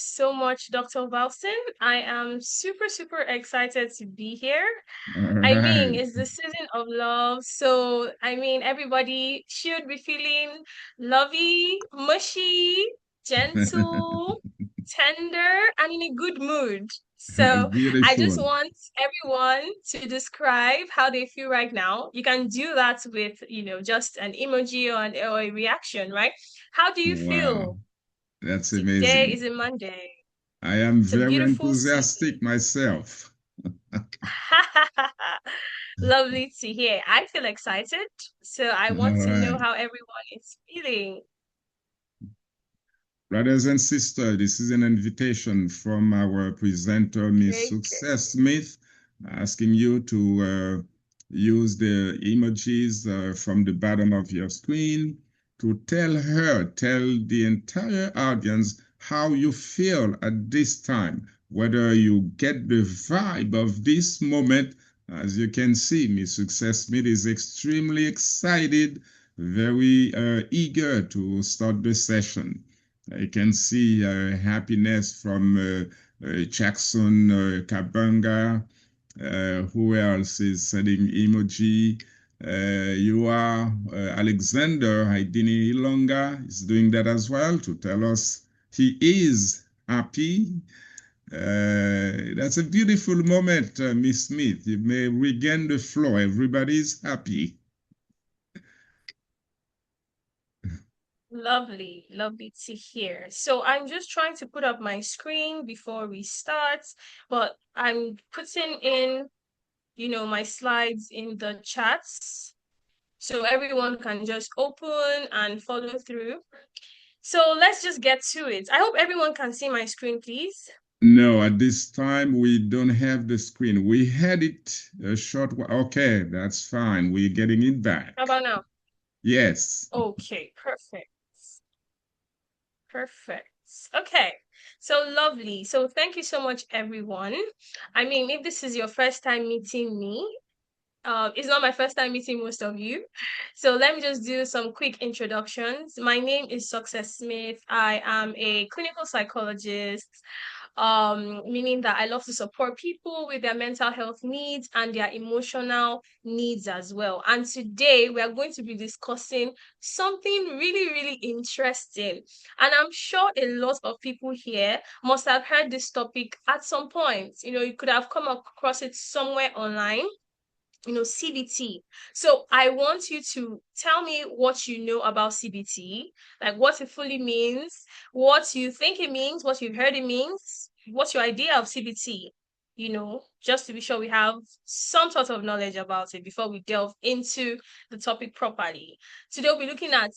so much, Dr. Valson. I am super, super excited to be here. All I mean, right. it's the season of love. So, everybody should be feeling lovey, mushy, gentle, tender, and in a good mood. So, I just Beautiful. want everyone to describe how they feel right now. You can do that with, just an emoji or a reaction, right? How do you Wow. feel? That's Today is amazing. a Monday. I am It's a very beautiful enthusiastic Sunday. myself. Lovely to hear. I feel excited. So I All want to know right. how everyone is feeling. Brothers and sisters, this is an invitation from our presenter, Miss Okay. Success Smith, asking you to use the emojis from the bottom of your screen to tell the entire audience how you feel at this time, whether you get the vibe of this moment. As you can see, Miss Success Smith is extremely excited, very eager to start the session. I can see happiness from Jackson Kabanga. Who else is sending emoji? You are Alexander Haidini Ilonga is doing that as well to tell us he is happy. That's a beautiful moment, Miss Smith. You may regain the floor. Everybody's happy. Lovely, lovely to hear. So I'm just trying to put up my screen before we start, but I'm putting in, my slides in the chats so everyone can just open and follow through. So let's just get to it. I hope everyone can see my screen, please. No, at this time we don't have the screen. We had it a short while. Okay, that's fine. We're getting it How back. about now? Yes. Okay, perfect. Perfect. Okay. So lovely. So thank you so much, everyone. I mean, if this is your first time meeting me, it's not my first time meeting most of you. So let me just do some quick introductions. My name is Success Smith. I am a clinical psychologist, meaning that I love to support people with their mental health needs and their emotional needs as well. And today we are going to be discussing something really, really interesting. And I'm sure a lot of people here must have heard this topic at some point. You could have come across it somewhere online, CBT. So I want you to tell me what you know about CBT, like what it fully means, what you think it means, what you've heard it means, what's your idea of CBT, just to be sure we have some sort of knowledge about it before we delve into the topic properly. Today we'll be looking at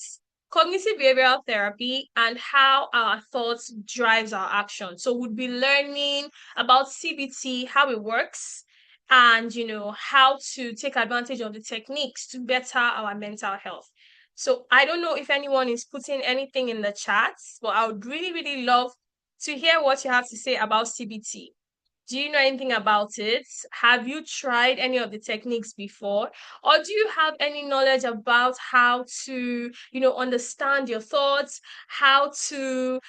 cognitive behavioral therapy and how our thoughts drives our action. So we'll be learning about CBT, how it works, and how to take advantage of the techniques to better our mental health. So I don't know if anyone is putting anything in the chat, but I would really, really love to hear what you have to say about CBT. Do you know anything about it? Have you tried any of the techniques before? Or do you have any knowledge about how to, understand your thoughts,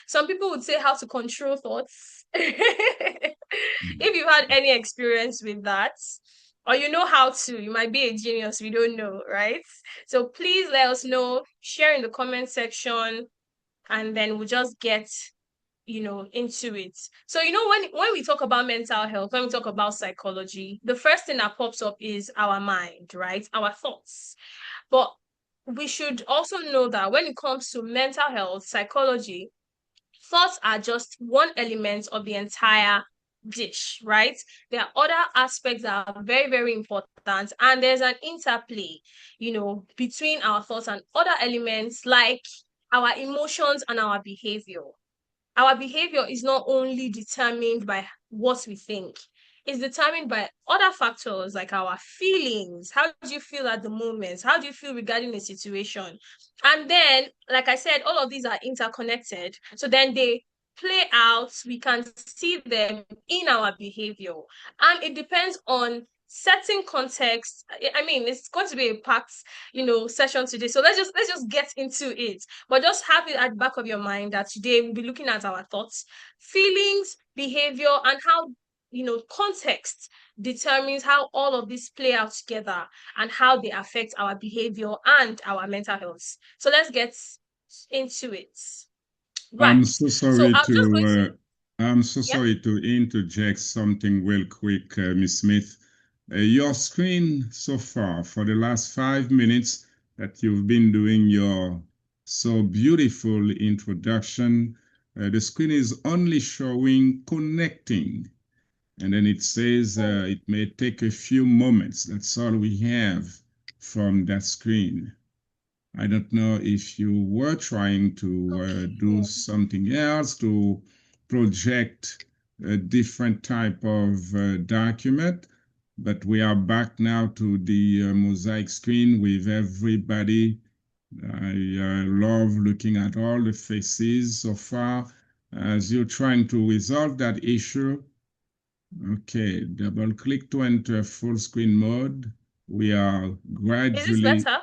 some people would say how to control thoughts. If you've had any experience with that, or you know how to, you might be a genius, we don't know, right? So please let us know, share in the comment section, and then we'll just get into it. So when we talk about mental health, when we talk about psychology, the first thing that pops up is our mind, right? Our thoughts. But we should also know that when it comes to mental health, psychology, thoughts are just one element of the entire dish, right? There are other aspects that are very, very important, and there's an interplay, between our thoughts and other elements like our emotions and our behavior. Our behavior is not only determined by what we think, it's determined by other factors like our feelings. How do you feel at the moment? How do you feel regarding a situation? And then, like I said, all of these are interconnected. So then they play out, we can see them in our behavior. And it depends on setting context. I mean, it's going to be a packed, session today. So let's just get into it. But just have it at the back of your mind that today we'll be looking at our thoughts, feelings, behavior, and how context determines how all of this play out together and how they affect our behavior and our mental health. So let's get into it. Right. I'm so So sorry I'm just going to, I'm so yeah. sorry to interject something real quick, Miss Smith. Your screen so far for the last 5 minutes that you've been doing your so beautiful introduction, the screen is only showing connecting. And then it says it may take a few moments. That's all we have from that screen. I don't know if you were trying to do Okay. something else to project a different type of document, but we are back now to the mosaic screen with everybody. I love looking at all the faces so far as you're trying to resolve that issue. Okay, double click to enter full screen mode. We are Is this gradually better?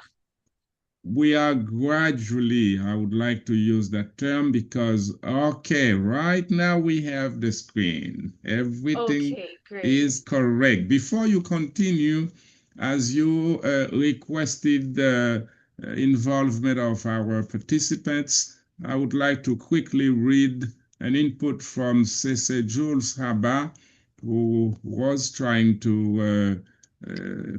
we are gradually, I would like to use that term because, okay, right now we have the screen. Everything Okay, great. is correct. Before you continue, as you requested the involvement of our participants, I would like to quickly read an input from Cece Jules Rabat, who was trying to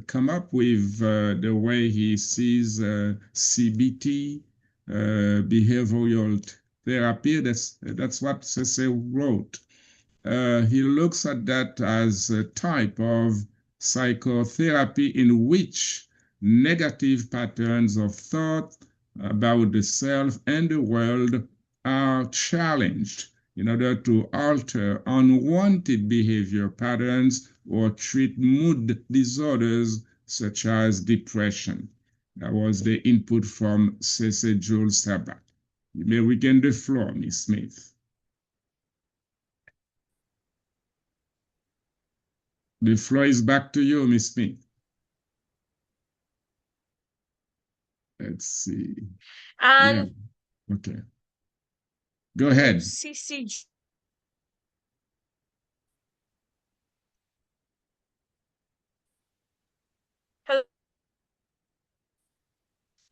come up with the way he sees CBT, behavioral therapy. That's what Cece wrote. He looks at that as a type of psychotherapy in which negative patterns of thought about the self and the world are challenged in order to alter unwanted behavior patterns or treat mood disorders such as depression. That was the input from Cece Jules Sabat. You may regain the floor, Miss Smith. The floor is back to you, Miss Smith. Let's see. Yeah, And okay. Go ahead. CCG.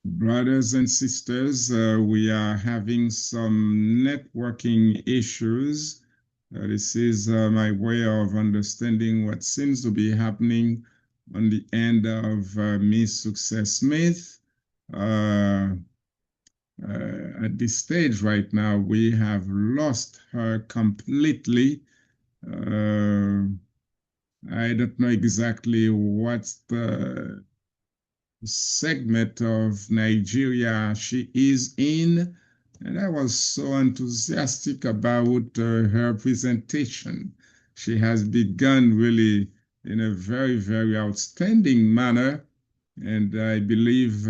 Brothers and sisters, we are having some networking issues. This is my way of understanding what seems to be happening on the end of Miss Success Smith. Uh, at this stage right now, we have lost her completely. Uh, I don't know exactly what's the segment of Nigeria she is in, and I was so enthusiastic about her presentation. She has begun really in a very, very outstanding manner, and I believe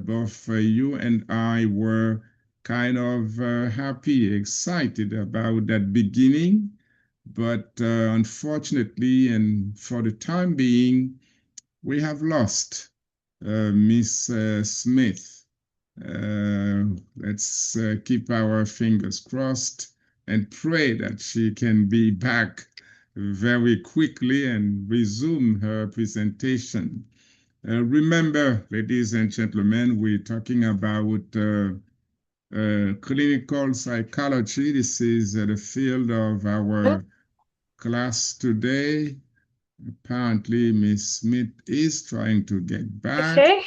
both you and I were kind of happy, excited about that beginning. But unfortunately, and for the time being, we have lost Miss Smith. Let's keep our fingers crossed and pray that she can be back very quickly and resume her presentation. Remember, ladies and gentlemen, we're talking about clinical psychology. This is the field of our class today. Apparently, Miss Smith is trying to get back. Okay.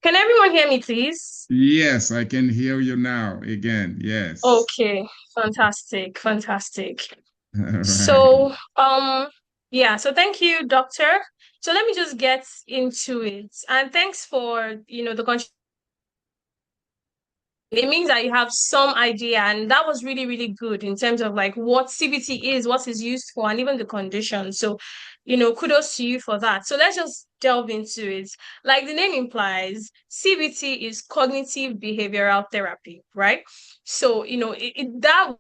Can everyone hear me, please? Yes, I can hear you now again. Yes. Okay. Fantastic. Fantastic. All right. So, yeah, so thank you, doctor. So let me just get into it. And thanks for, the contribution. It means that you have some idea, and that was really, really good in terms of like what CBT is, what is used for, and even the condition. So, kudos to you for that. So let's just delve into it. Like the name implies, CBT is cognitive behavioral therapy, right? So, that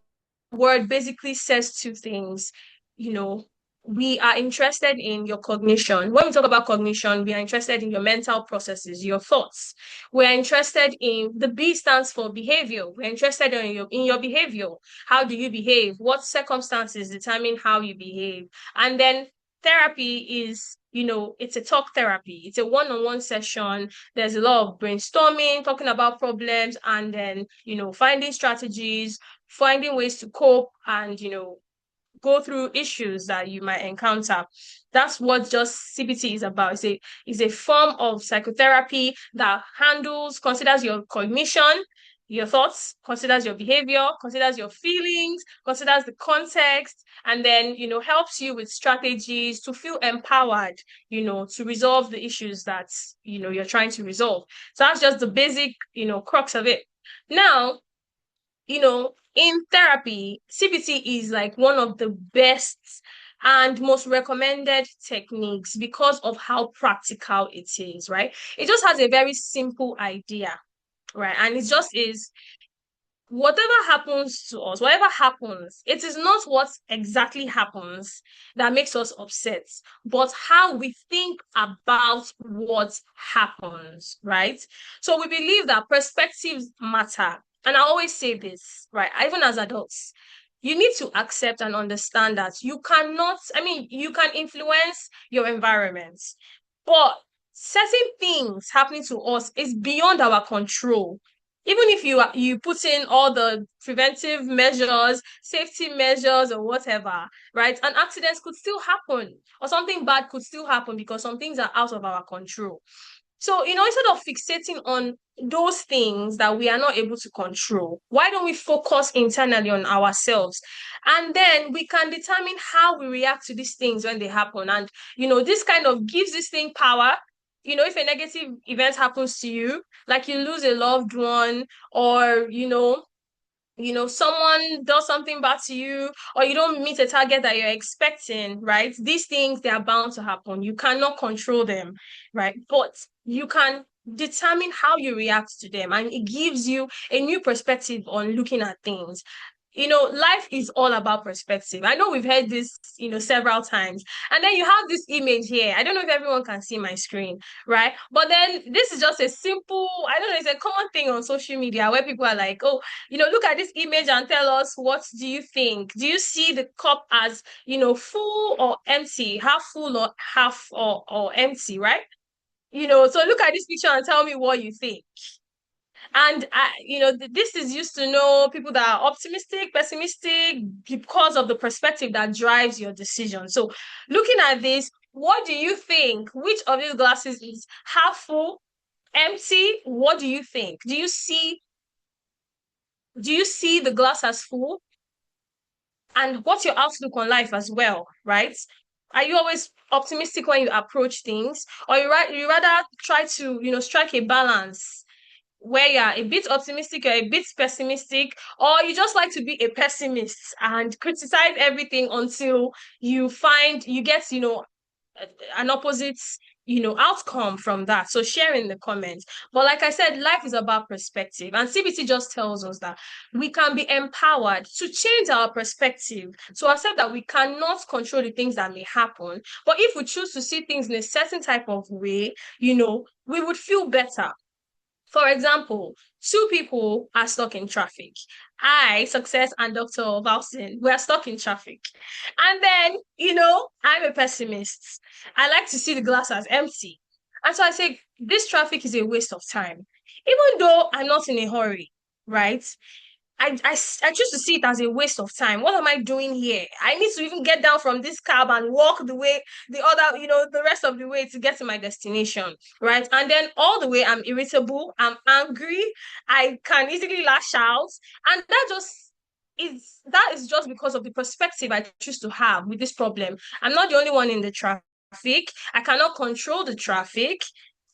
word basically says two things, you know. we are interested in your cognition. When we talk about cognition, we are interested in your mental processes, your thoughts. We're interested in the B stands for behavior. We're interested in your behavior. How do you behave? What circumstances determine how you behave? And then therapy is, it's a talk therapy. It's a one-on-one session. There's a lot of brainstorming, talking about problems, and then, finding strategies, finding ways to cope, and, go through issues that you might encounter. That's what just CBT is about. It's a form of psychotherapy that considers your cognition, your thoughts, considers your behavior, considers your feelings, considers the context, and then, helps you with strategies to feel empowered, to resolve the issues that, you're trying to resolve. So that's just the basic, crux of it. Now, in therapy, CBT is like one of the best and most recommended techniques because of how practical it is, right? It just has a very simple idea, right? And it just is whatever happens to us, whatever happens, it is not what exactly happens that makes us upset, but how we think about what happens, right? So we believe that perspectives matter. And I always say this, right? Even as adults, you need to accept and understand that you can influence your environment, but certain things happening to us is beyond our control. Even if you put in all the preventive measures, safety measures, or whatever, right? An accident could still happen, or something bad could still happen because some things are out of our control. So, instead of fixating on those things that we are not able to control, why don't we focus internally on ourselves? And then we can determine how we react to these things when they happen. And, this kind of gives this thing power. If a negative event happens to you, like you lose a loved one, or, someone does something bad to you, or you don't meet a target that you're expecting, right? These things, they are bound to happen. You cannot control them, right? But you can determine how you react to them, and it gives you a new perspective on looking at things. Life is all about perspective. I know we've heard this, several times. And then you have this image here. I don't know if everyone can see my screen, right? But then this is just a simple, I don't know, it's a common thing on social media where people are like, oh, look at this image and tell us, what do you think? Do you see the cup as, full or empty, half full or half or empty, right? So look at this picture and tell me what you think. And this is used to know people that are optimistic, pessimistic, because of the perspective that drives your decision. So, looking at this, what do you think? Which of these glasses is half full, empty? What do you think? Do you see the glass as full? And what's your outlook on life as well, right? Are you always optimistic when you approach things, or you rather try to strike a balance where you're a bit optimistic or a bit pessimistic, or you just like to be a pessimist and criticize everything until you get, an opposite, outcome from that? So share in the comments. But like I said, life is about perspective, and CBT just tells us that we can be empowered to change our perspective, to accept that we cannot control the things that may happen. But if we choose to see things in a certain type of way, we would feel better. For example, two people are stuck in traffic. I, Success, and Dr. Valsin, we are stuck in traffic. And then, I'm a pessimist. I like to see the glass as empty. And so I say, this traffic is a waste of time. Even though I'm not in a hurry, right? I choose to see it as a waste of time. What am I doing here? I need to even get down from this cab and walk the rest of the way to get to my destination, right? And then all the way, I'm irritable, I'm angry, I can easily lash out, and that is just because of the perspective I choose to have with this problem. I'm not the only one in the traffic. I cannot control the traffic,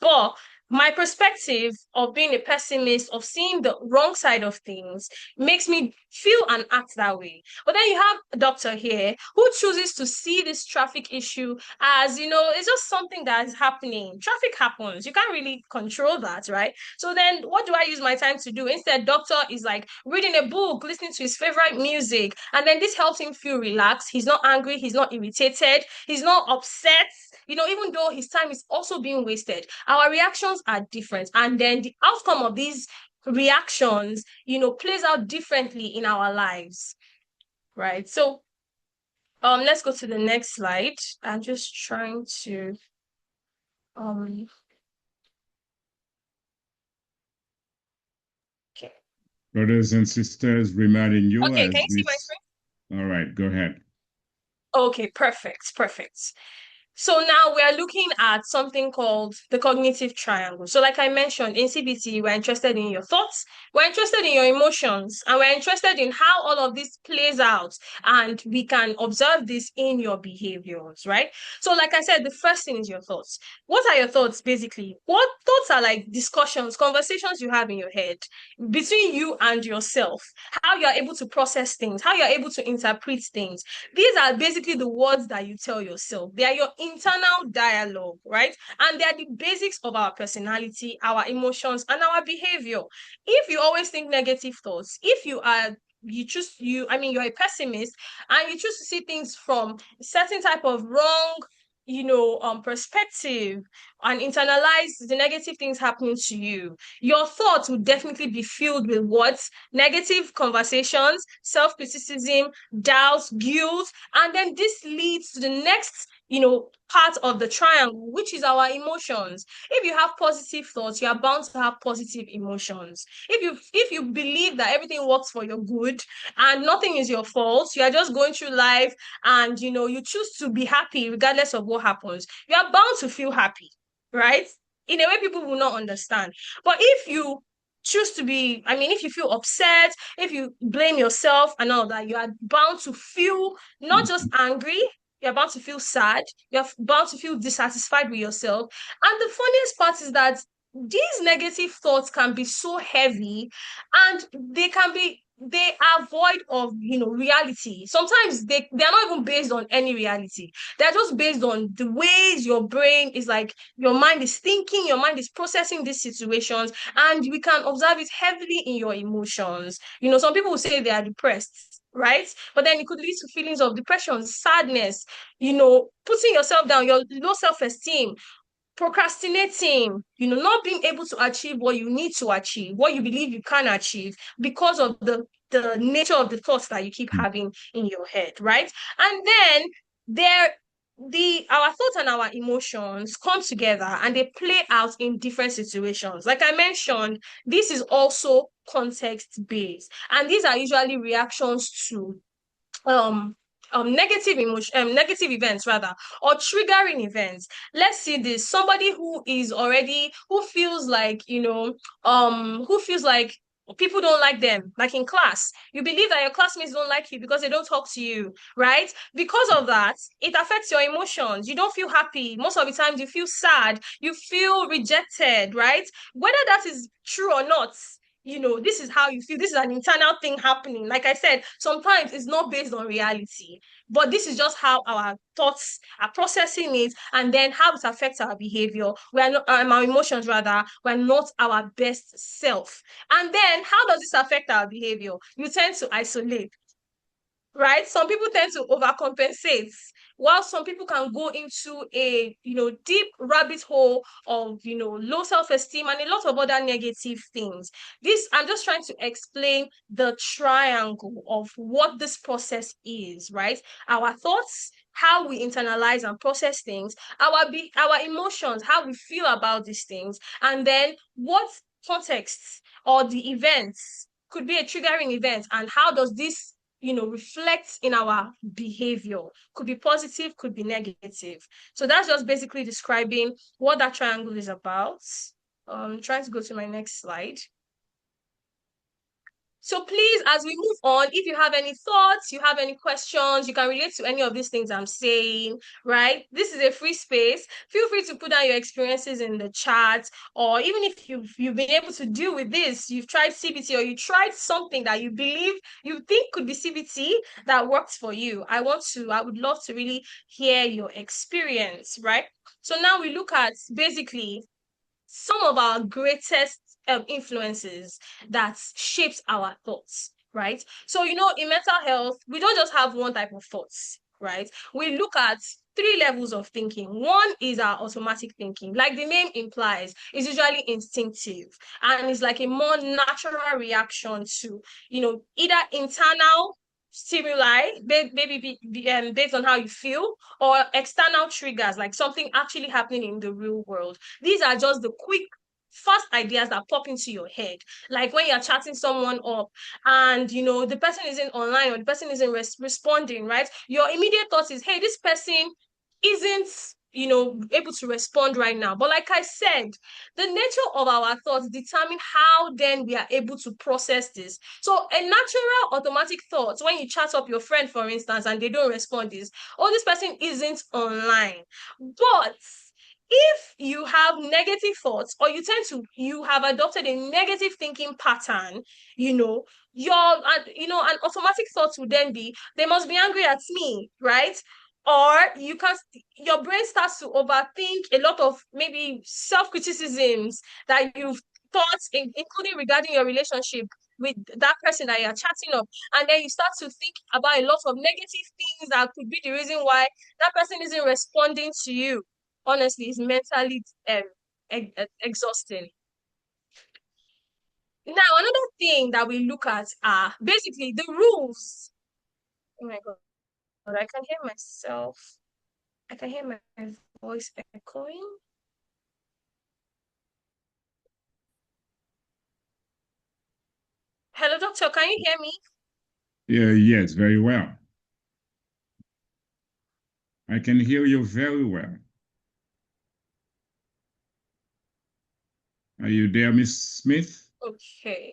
but my perspective of being a pessimist, of seeing the wrong side of things, makes me feel and act that way. But then you have a doctor here who chooses to see this traffic issue as, it's just something that is happening. Traffic happens. You can't really control that, right? So then what do I use my time to do? Instead, doctor is like reading a book, listening to his favorite music, and then this helps him feel relaxed. He's not angry, he's not irritated, he's not upset, even though his time is also being wasted. Our reactions are different. And then the outcome of these reactions, plays out differently in our lives. Right. So let's go to the next slide. I'm just trying to um okay. Brothers and sisters, reminding you Okay, can as you see my this. screen? All right, go ahead. Okay, perfect, perfect. So now we are looking at something called the cognitive triangle. So like I mentioned, in CBT, we're interested in your thoughts, we're interested in your emotions, and we're interested in how all of this plays out. And we can observe this in your behaviors, right? So like I said, the first thing is your thoughts. What are your thoughts, basically? What thoughts are like discussions, conversations you have in your head between you and yourself, how you're able to process things, how you're able to interpret things. These are basically the words that you tell yourself. They are your internal dialogue, right? And they are the basics of our personality, our emotions, and our behavior. If you always think negative thoughts, if you are you're a pessimist and you choose to see things from a certain type of wrong perspective and internalize the negative things happening to you, your thoughts will definitely be filled with what? Negative conversations, self-criticism, doubt, guilt, and then this leads to the next part of the triangle, which is our emotions. If you have positive thoughts, you are bound to have positive emotions. If you believe that everything works for your good and nothing is your fault, you are just going through life and you choose to be happy regardless of what happens, you are bound to feel happy, right? In a way people will not understand. But if you choose to be, if you feel upset, if you blame yourself and all that, you are bound to feel not just angry, you're bound to feel sad, you're bound to feel dissatisfied with yourself. And the funniest part is that these negative thoughts can be so heavy and they are void of reality. Sometimes they're not even based on any reality. They're just based on the ways your brain is like, your mind is thinking, your mind is processing these situations, and we can observe it heavily in your emotions. Some people will say they are depressed, right? But then it could lead to feelings of depression, sadness, putting yourself down, your low self-esteem, procrastinating, not being able to achieve what you need to achieve, what you believe you can achieve because of the nature of the thoughts that you keep having in your head, right? And then there our thoughts and our emotions come together and they play out in different situations. Like I mentioned, this is also context based, and these are usually reactions to um negative events rather, or triggering events. Let's see this. Somebody who feels like who feels like people don't like them, like in class. You believe that your classmates don't like you because they don't talk to you, right? Because of that, it affects your emotions. You don't feel happy. Most of the times you feel sad, you feel rejected, right? Whether that is true or not, this is how you feel. This is an internal thing happening. Like I said, sometimes it's not based on reality, but this is just how our thoughts are processing it, and then how it affects our behavior. We're not our emotions rather. We're not our best self. And then how does this affect our behavior? You tend to isolate, right? Some people tend to overcompensate, while some people can go into a deep rabbit hole of low self-esteem and a lot of other negative things. This, I'm just trying to explain the triangle of what this process is, right? Our thoughts, how we internalize and process things, our emotions, how we feel about these things, and then what contexts or the events could be a triggering event, and how does this reflects in our behavior. Could be positive, could be negative. So that's just basically describing what that triangle is about. Trying to go to my next slide. So please, as we move on, if you have any thoughts, you have any questions, you can relate to any of these things I'm saying, right? This is a free space. Feel free to put down your experiences in the chat, or even if you've been able to deal with this, you've tried CBT or you tried something that you believe you think could be CBT that worked for you. I would love to really hear your experience, right? So now we look at basically some of our greatest influences that shapes our thoughts, right? So, in mental health, we don't just have one type of thoughts, right? We look at three levels of thinking. One is our automatic thinking, like the name implies, is usually instinctive and it's like a more natural reaction to, either internal stimuli, maybe based on how you feel, or external triggers, like something actually happening in the real world. These are just the quick, fast ideas that pop into your head. Like when you're chatting someone up and, the person isn't online or the person isn't responding, right? Your immediate thought is, hey, this person isn't able to respond right now. But like I said, the nature of our thoughts determine how then we are able to process this. So a natural automatic thought when you chat up your friend, for instance, and they don't respond is, oh, this person isn't online. But if you have negative thoughts or you have adopted a negative thinking pattern, an automatic thought would then be, they must be angry at me, right? Or your brain starts to overthink a lot of maybe self-criticisms that you've thought, including regarding your relationship with that person that you're chatting up. And then you start to think about a lot of negative things that could be the reason why that person isn't responding to you. Honestly, it's mentally exhausting. Now, another thing that we look at are basically the rules. Oh my God, I can hear myself. I can hear my voice echoing. Hello, doctor, can you hear me? Yeah, yes, very well. I can hear you very well. Are you there, Miss Smith? Okay.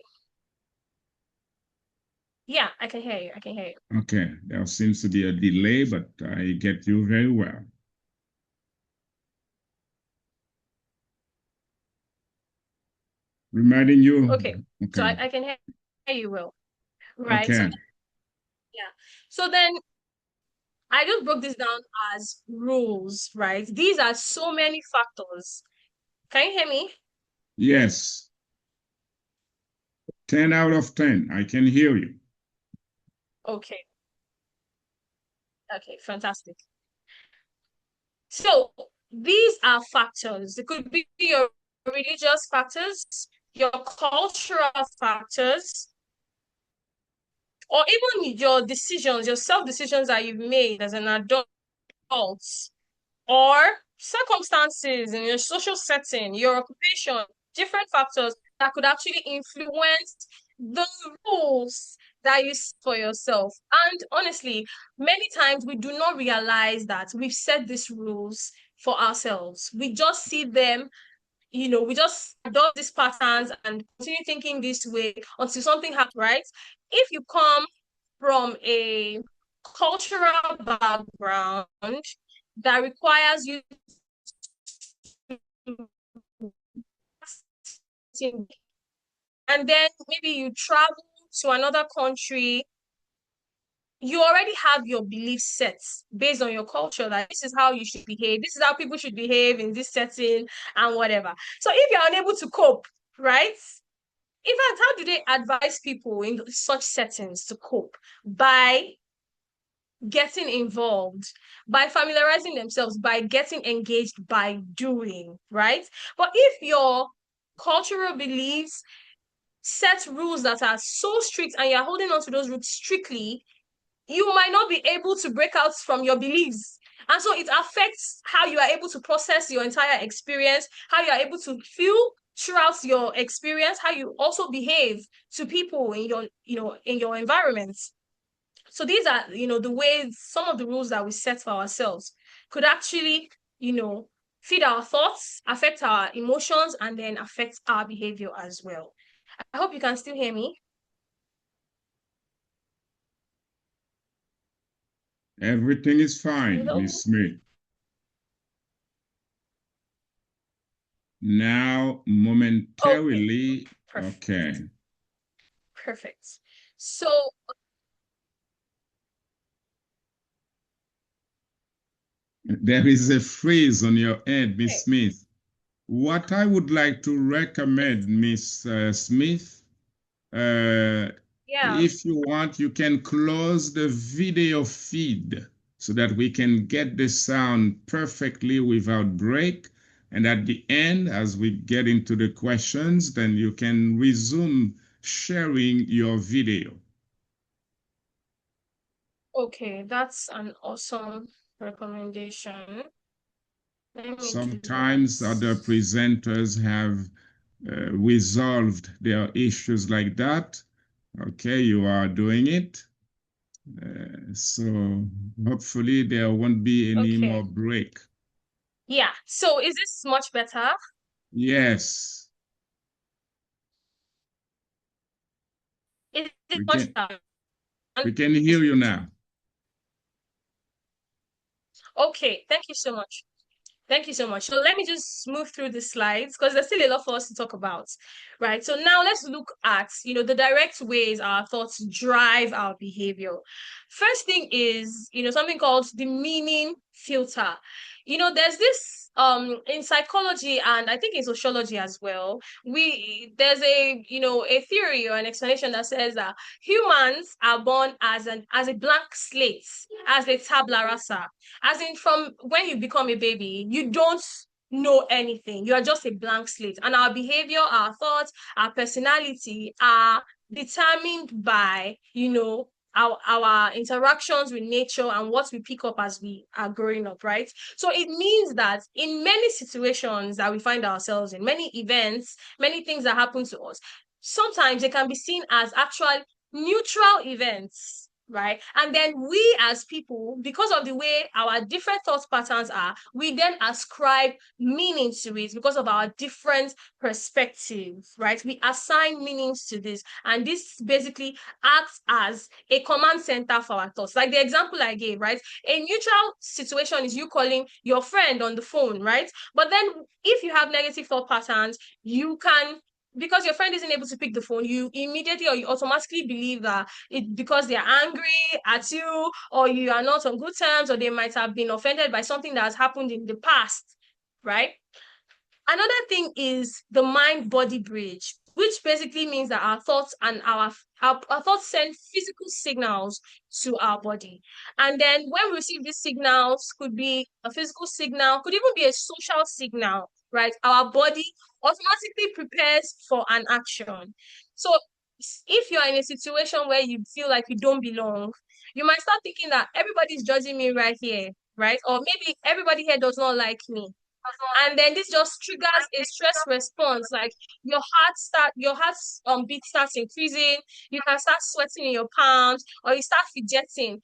Yeah, I can hear you. I can hear you. Okay, there seems to be a delay, but I get you very well. Reminding you. Okay. So Okay. I can hear you well. Right. So Okay. yeah. So then I just broke this down as rules, right? These are so many factors. Can you hear me? Yes. 10 out of 10. I can hear you. Okay. Okay, fantastic. So these are factors. It could be your religious factors, your cultural factors, or even your decisions, your self-decisions that you've made as an adult, or circumstances in your social setting, your occupation, different factors that could actually influence the rules that you set for yourself. And honestly, many times we do not realize that we've set these rules for ourselves. We just see them, we just adopt these patterns and continue thinking this way until something happens, right? If you come from a cultural background that requires you to, and then maybe you travel to another country, you already have your belief sets based on your culture that this is how you should behave, this is how people should behave in this setting and whatever. So if you're unable to cope, right? In fact, how do they advise people in such settings to cope? By getting involved, by familiarizing themselves, by getting engaged, by doing, right? But if your cultural beliefs set rules that are so strict and you're holding on to those rules strictly, you might not be able to break out from your beliefs. And so it affects how you are able to process your entire experience, how you are able to feel throughout your experience, how you also behave to people in your environment. So these are, the ways, some of the rules that we set for ourselves could actually, feed our thoughts, affect our emotions, and then affect our behavior as well. I hope you can still hear me. Everything is fine, Hello? Miss Smith. Now, Okay, momentarily, perfect. okay. Perfect. So, There is a phrase on your end, Miss okay, Smith. What I would like to recommend, Miss Smith, uh, yeah, if you want, you can close the video feed so that we can get the sound perfectly without break. And at the end, as we get into the questions, then you can resume sharing your video. okay, that's an awesome recommendation. Let me do that. Sometimes other presenters have resolved their issues like that. Okay, you are doing it. So hopefully there won't be any more Okay, break. yeah. So, is this much better? Yes, Is it we much can better? we can hear you now. Okay, thank you so much. Thank you so much. So let me just move through the slides because there's still a lot for us to talk about, right? So now let's look at, the direct ways our thoughts drive our behavior. First thing is, something called the meaning filter. There's this in psychology and I think in sociology as well. There's a theory or an explanation that says that humans are born as a blank slate, as a tabla rasa, as in, from when you become a baby, you don't know anything. You are just a blank slate. And our behavior, our thoughts, our personality are determined by, our interactions with nature and what we pick up as we are growing up, right? So it means that in many situations that we find ourselves in, many events, many things that happen to us, sometimes they can be seen as actual neutral events, right? And then we as people, because of the way our different thought patterns are, we then ascribe meaning to it because of our different perspectives, right? We assign meanings to this, and this basically acts as a command center for our thoughts. Like the example I gave, right? A neutral situation is you calling your friend on the phone, right? But then if you have negative thought patterns, you can, because your friend isn't able to pick the phone, you immediately or you automatically believe that it because they're angry at you, or you are not on good terms, or they might have been offended by something that has happened in the past, right? Another thing is the mind body bridge, which basically means that our thoughts and our thoughts send physical signals to our body. And then when we receive these signals, could be a physical signal, could even be a social signal, right? Our body automatically prepares for an action. So if you're in a situation where you feel like you don't belong, you might start thinking that everybody's judging me right here, right? Or maybe everybody here does not like me, and then this just triggers a stress response. Like your heart beat starts increasing, you can start sweating in your palms, or you start fidgeting.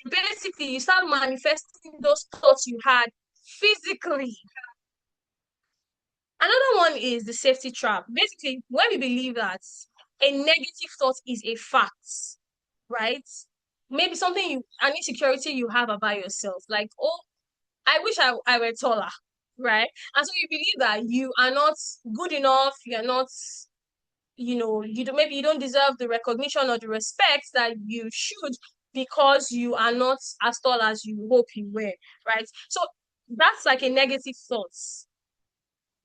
Basically you start manifesting those thoughts you had physically. Another one is the safety trap. Basically, when we believe that a negative thought is a fact, right? Maybe an insecurity you have about yourself, like, oh, I wish I were taller, right? And so you believe that you are not good enough, you are not, maybe you don't deserve the recognition or the respect that you should, because you are not as tall as you hope you were, right? So that's like a negative thought.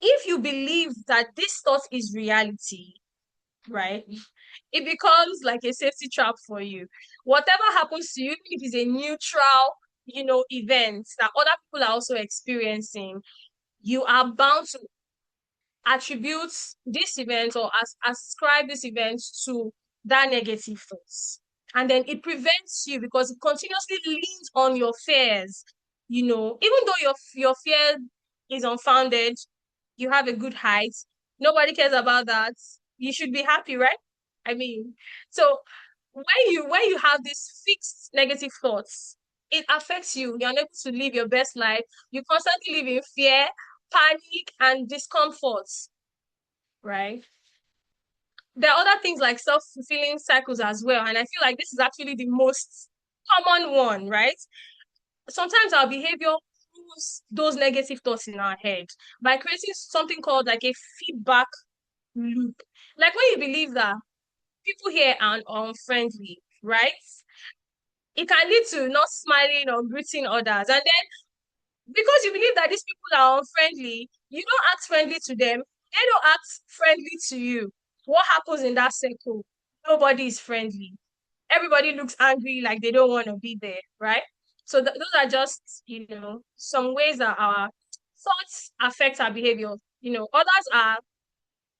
If you believe that this thought is reality, right, it becomes like a safety trap for you. Whatever happens to you, even if it's a neutral, event that other people are also experiencing, you are bound to attribute this event or ascribe this event to that negative thoughts. And then it prevents you because it continuously leans on your fears. Even though your fear is unfounded, you have a good height, nobody cares about that. You should be happy, right? I mean, so when you have these fixed negative thoughts, it affects you. You're unable to live your best life. You constantly live in fear, panic, and discomfort, right? There are other things like self-fulfilling cycles as well. And I feel like this is actually the most common one, right? Sometimes our behavior puts those negative thoughts in our head by creating something called like a feedback loop. Like when you believe that people here are unfriendly, right? It can lead to not smiling or greeting others. And then because you believe that these people are unfriendly, you don't act friendly to them, they don't act friendly to you. What happens in that circle? Nobody is friendly. Everybody looks angry, like they don't want to be there, right? So those are just, some ways that our thoughts affect our behavior. Others are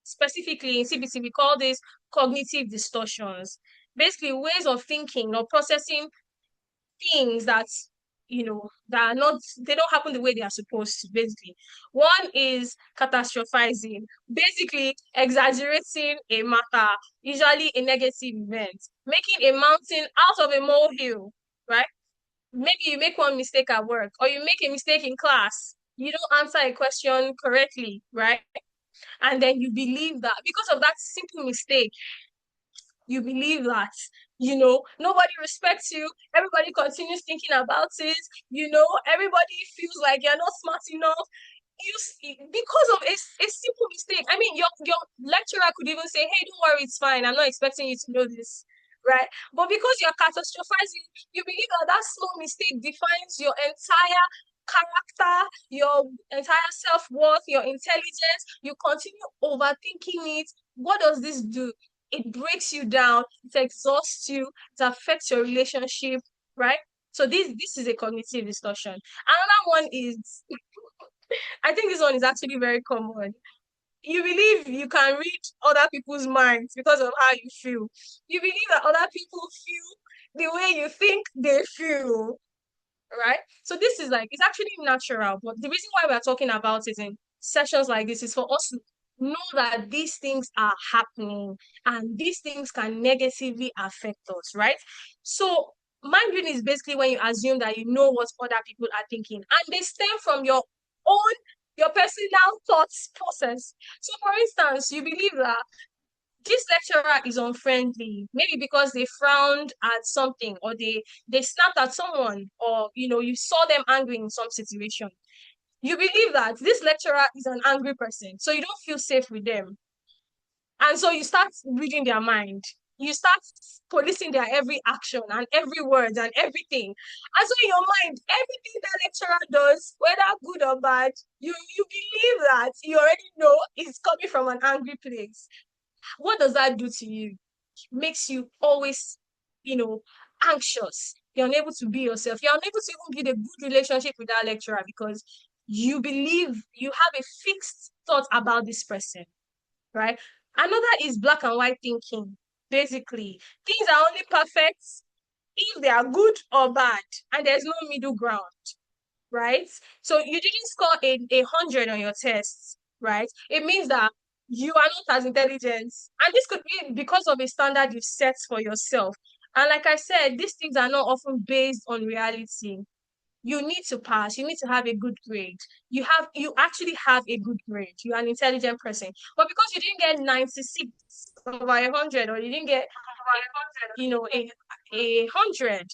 specifically in CBT, we call this cognitive distortions. Basically, ways of thinking or processing things that that are not, they don't happen the way they are supposed to. Basically, one is catastrophizing, basically exaggerating a matter, usually a negative event, making a mountain out of a molehill, right? Maybe you make one mistake at work, or you make a mistake in class, you don't answer a question correctly, right? And then you believe that because of that simple mistake, you believe that nobody respects you, everybody continues thinking about it, everybody feels like you're not smart enough. Because of a simple mistake. I mean, your lecturer could even say, hey, don't worry, it's fine, I'm not expecting you to know this, right? But because you're catastrophizing, you believe that that small mistake defines your entire character, your entire self-worth, your intelligence. You continue overthinking it. What does this do? It breaks you down, it exhausts you, it affects your relationship, right? So this is a cognitive distortion. Another one is, I think this one is actually very common. You believe you can read other people's minds because of how you feel. You believe that other people feel the way you think they feel, right? So this is like, it's actually natural, but the reason why we're talking about it in sessions like this is for us to know that these things are happening and these things can negatively affect us, right? So mind reading is basically when you assume that you know what other people are thinking and they stem from own your personal thoughts process. So for instance, you believe that this lecturer is unfriendly, maybe because they frowned at something, or they snapped at someone, or you saw them angry in some situation. You believe that this lecturer is an angry person, so you don't feel safe with them, and so you start reading their mind. You start policing their every action and every word and everything. And so in your mind, everything that lecturer does, whether good or bad, you believe that you already know is coming from an angry place. What does that do to you? Makes you always, anxious. You're unable to be yourself. You're unable to even build a good relationship with that lecturer because you believe you have a fixed thought about this person, right? Another is black and white thinking. Basically, things are only perfect if they are good or bad, and there's no middle ground, right? So you didn't score a 100 on your tests, right? It means that you are not as intelligent. And this could be because of a standard you've set for yourself. And like I said, these things are not often based on reality. You need to pass, you need to have a good grade. You actually have a good grade. You're an intelligent person. But because you didn't get 96 over 100, or you didn't get a 100,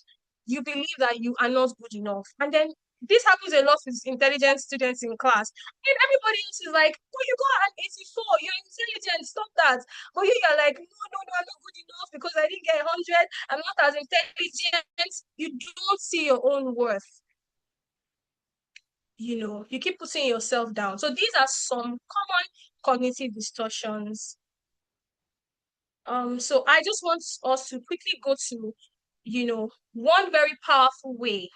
you believe that you are not good enough. And then this happens a lot with intelligent students in class. And everybody else is like, oh, you got an 84, you're intelligent, stop that. But you're like, no, no, no, I'm not good enough because I didn't get 100. I'm not as intelligent. You don't see your own worth. You keep putting yourself down. So these are some common cognitive distortions. So I just want us to quickly go to, one very powerful way.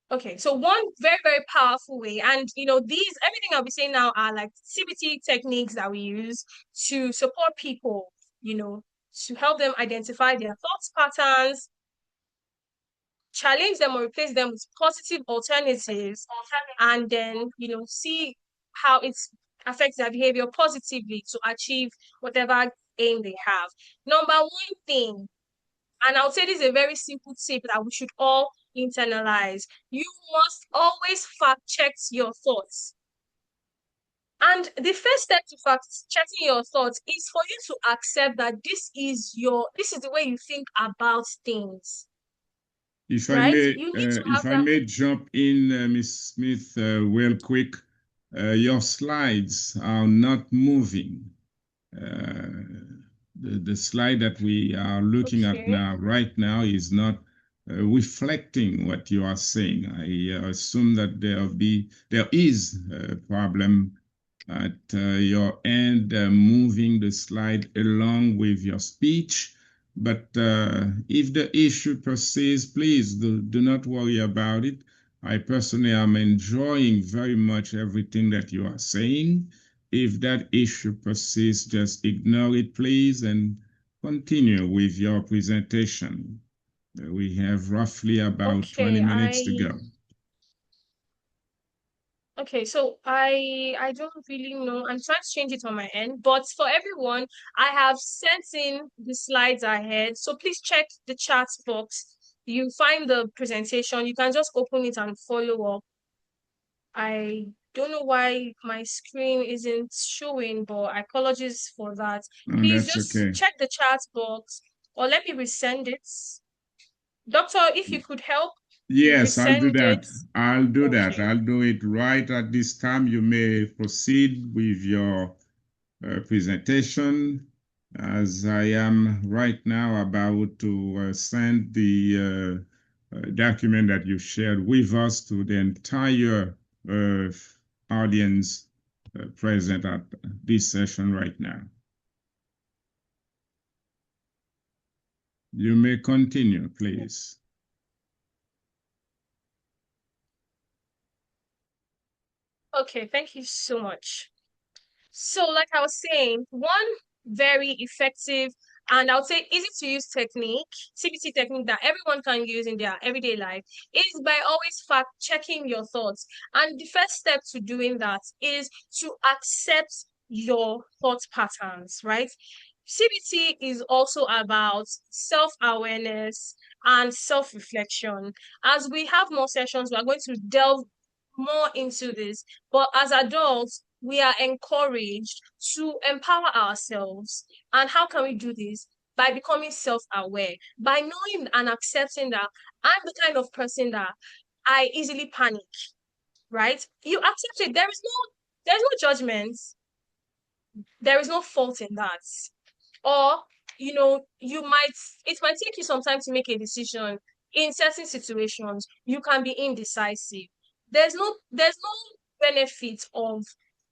Okay, so one very, very powerful way, and these, everything I'll be saying now are like CBT techniques that we use to support people, to help them identify their thoughts patterns, challenge them or replace them with positive alternatives, and then see how it affects their behavior positively to achieve whatever aim they have. Number one thing, and I'll say this is a very simple tip that we should all internalize: you must always fact check your thoughts. And the first step to fact checking your thoughts is for you to accept that this is the way you think about things, right? You need to have If I that. may jump in, Miss Smith, real quick, your slides are not moving. The slide that we are looking at Okay. now, right now, is not reflecting what you are saying. I assume that there is a problem at your end, moving the slide along with your speech. But if the issue persists, please do not worry about it. I personally am enjoying very much everything that you are saying. If that issue persists, just ignore it, please, and continue with your presentation. We have roughly about 20 Okay, minutes to go. so I don't really know. I'm trying to change it on my end, but for everyone, I have sent in the slides ahead. So please check the chat box. You find the presentation. You can just open it and follow up. I don't know why my screen isn't showing, but apologies for that. And Please that's just okay. check the chat box or let me resend it. Doctor, if you could help Yes, I'll do resend it. that. I'll do that. Okay. I'll do it right at this time. You may proceed with your presentation, as I am right now about to send the document that you shared with us to the entire uh, audience present at this session right now. You may continue, please. Okay, thank you so much. So, like I was saying, one very effective and I would say easy to use technique, CBT technique that everyone can use in their everyday life is by always fact checking your thoughts. And the first step to doing that is to accept your thought patterns, right? CBT is also about self-awareness and self-reflection. As we have more sessions, we are going to delve more into this. But as adults, we are encouraged to empower ourselves. And how can we do this? By becoming self-aware, by knowing and accepting that I'm the kind of person that I easily panic, right? You accept it. There's no judgment. There is no fault in that. Or, it might take you some time to make a decision. In certain situations, you can be indecisive. There's no benefit of,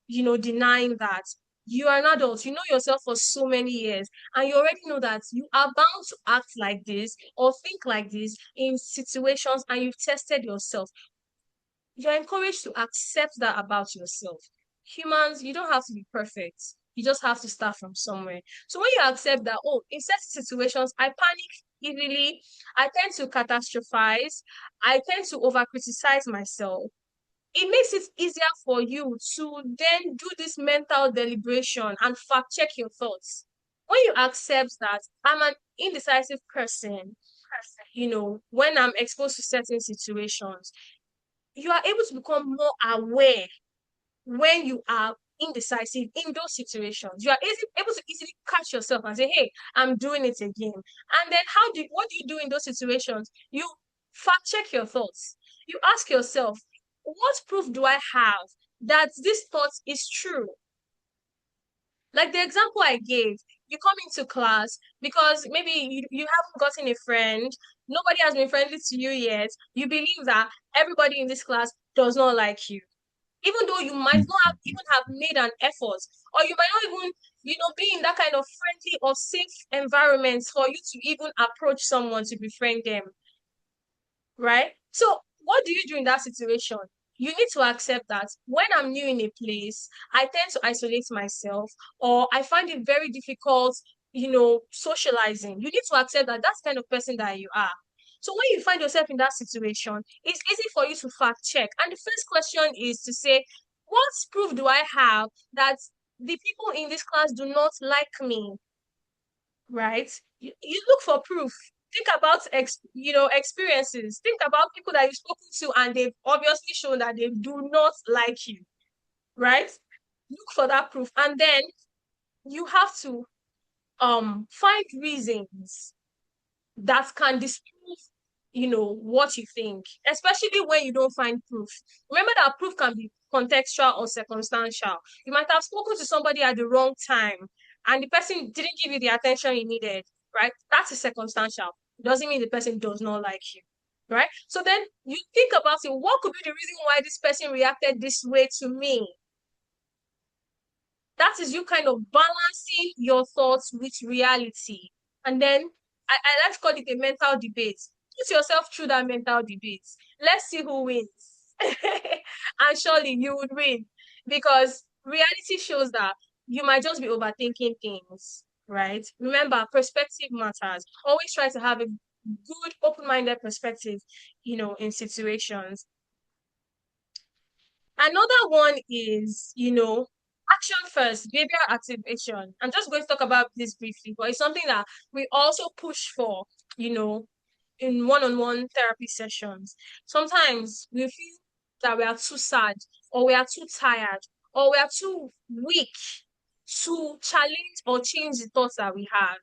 denying that. You are an adult, you know yourself for so many years, and you already know that you are bound to act like this or think like this in situations, and you've tested yourself. You're encouraged to accept that about yourself. Humans, you don't have to be perfect. You just have to start from somewhere. So when you accept that, oh, in certain situations, I panic easily, I tend to catastrophize, I tend to over criticize myself. It makes it easier for you to then do this mental deliberation and fact check your thoughts. When you accept that I'm an indecisive person, when I'm exposed to certain situations, you are able to become more aware when you are indecisive in those situations. You are able to easily catch yourself and say, hey, I'm doing it again. And then what do you do in those situations? You fact check your thoughts. You ask yourself, what proof do I have that this thought is true? Like the example I gave, you come into class because maybe you haven't gotten a friend, nobody has been friendly to you yet. You believe that everybody in this class does not like you, even though you might not have even have made an effort, or you might not even, be in that kind of friendly or safe environment for you to even approach someone to befriend them, right? So what do you do in that situation? You need to accept that when I'm new in a place, I tend to isolate myself, or I find it very difficult, socializing. You need to accept that that's the kind of person that you are. So when you find yourself in that situation, it's easy for you to fact check. And the first question is to say, what proof do I have that the people in this class do not like me? Right? You look for proof. Think about experiences. Think about people that you've spoken to and they've obviously shown that they do not like you, right? Look for that proof. And then you have to find reasons that can disprove, what you think, especially when you don't find proof. Remember that proof can be contextual or circumstantial. You might have spoken to somebody at the wrong time and the person didn't give you the attention you needed, right? That's a circumstantial. It doesn't mean the person does not like you, right? So then you think about it, what could be the reason why this person reacted this way to me? That is you kind of balancing your thoughts with reality. And then I like to call it a mental debate. Put yourself through that mental debate. Let's see who wins. And surely you would win because reality shows that you might just be overthinking things, right? Remember, perspective matters. Always try to have a good, open minded perspective, in situations. Another one is, action first, behavior activation. I'm just going to talk about this briefly, but it's something that we also push for, you know, in one-on-one therapy sessions. Sometimes we feel that we are too sad, or we are too tired, or we are too weak to challenge or change the thoughts that we have,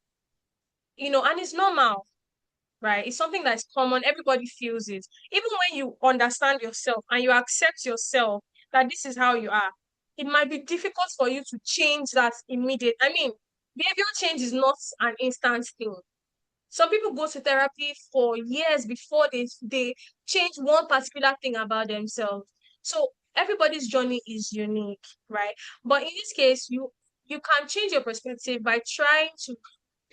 and it's normal, right? It's something that's common. Everybody feels it. Even when you understand yourself and you accept yourself that this is how you are, it might be difficult for you to change that immediate. I mean, behavior change is not an instant thing. Some people go to therapy for years before they change one particular thing about themselves. So everybody's journey is unique, right? But in this case, you can change your perspective by trying to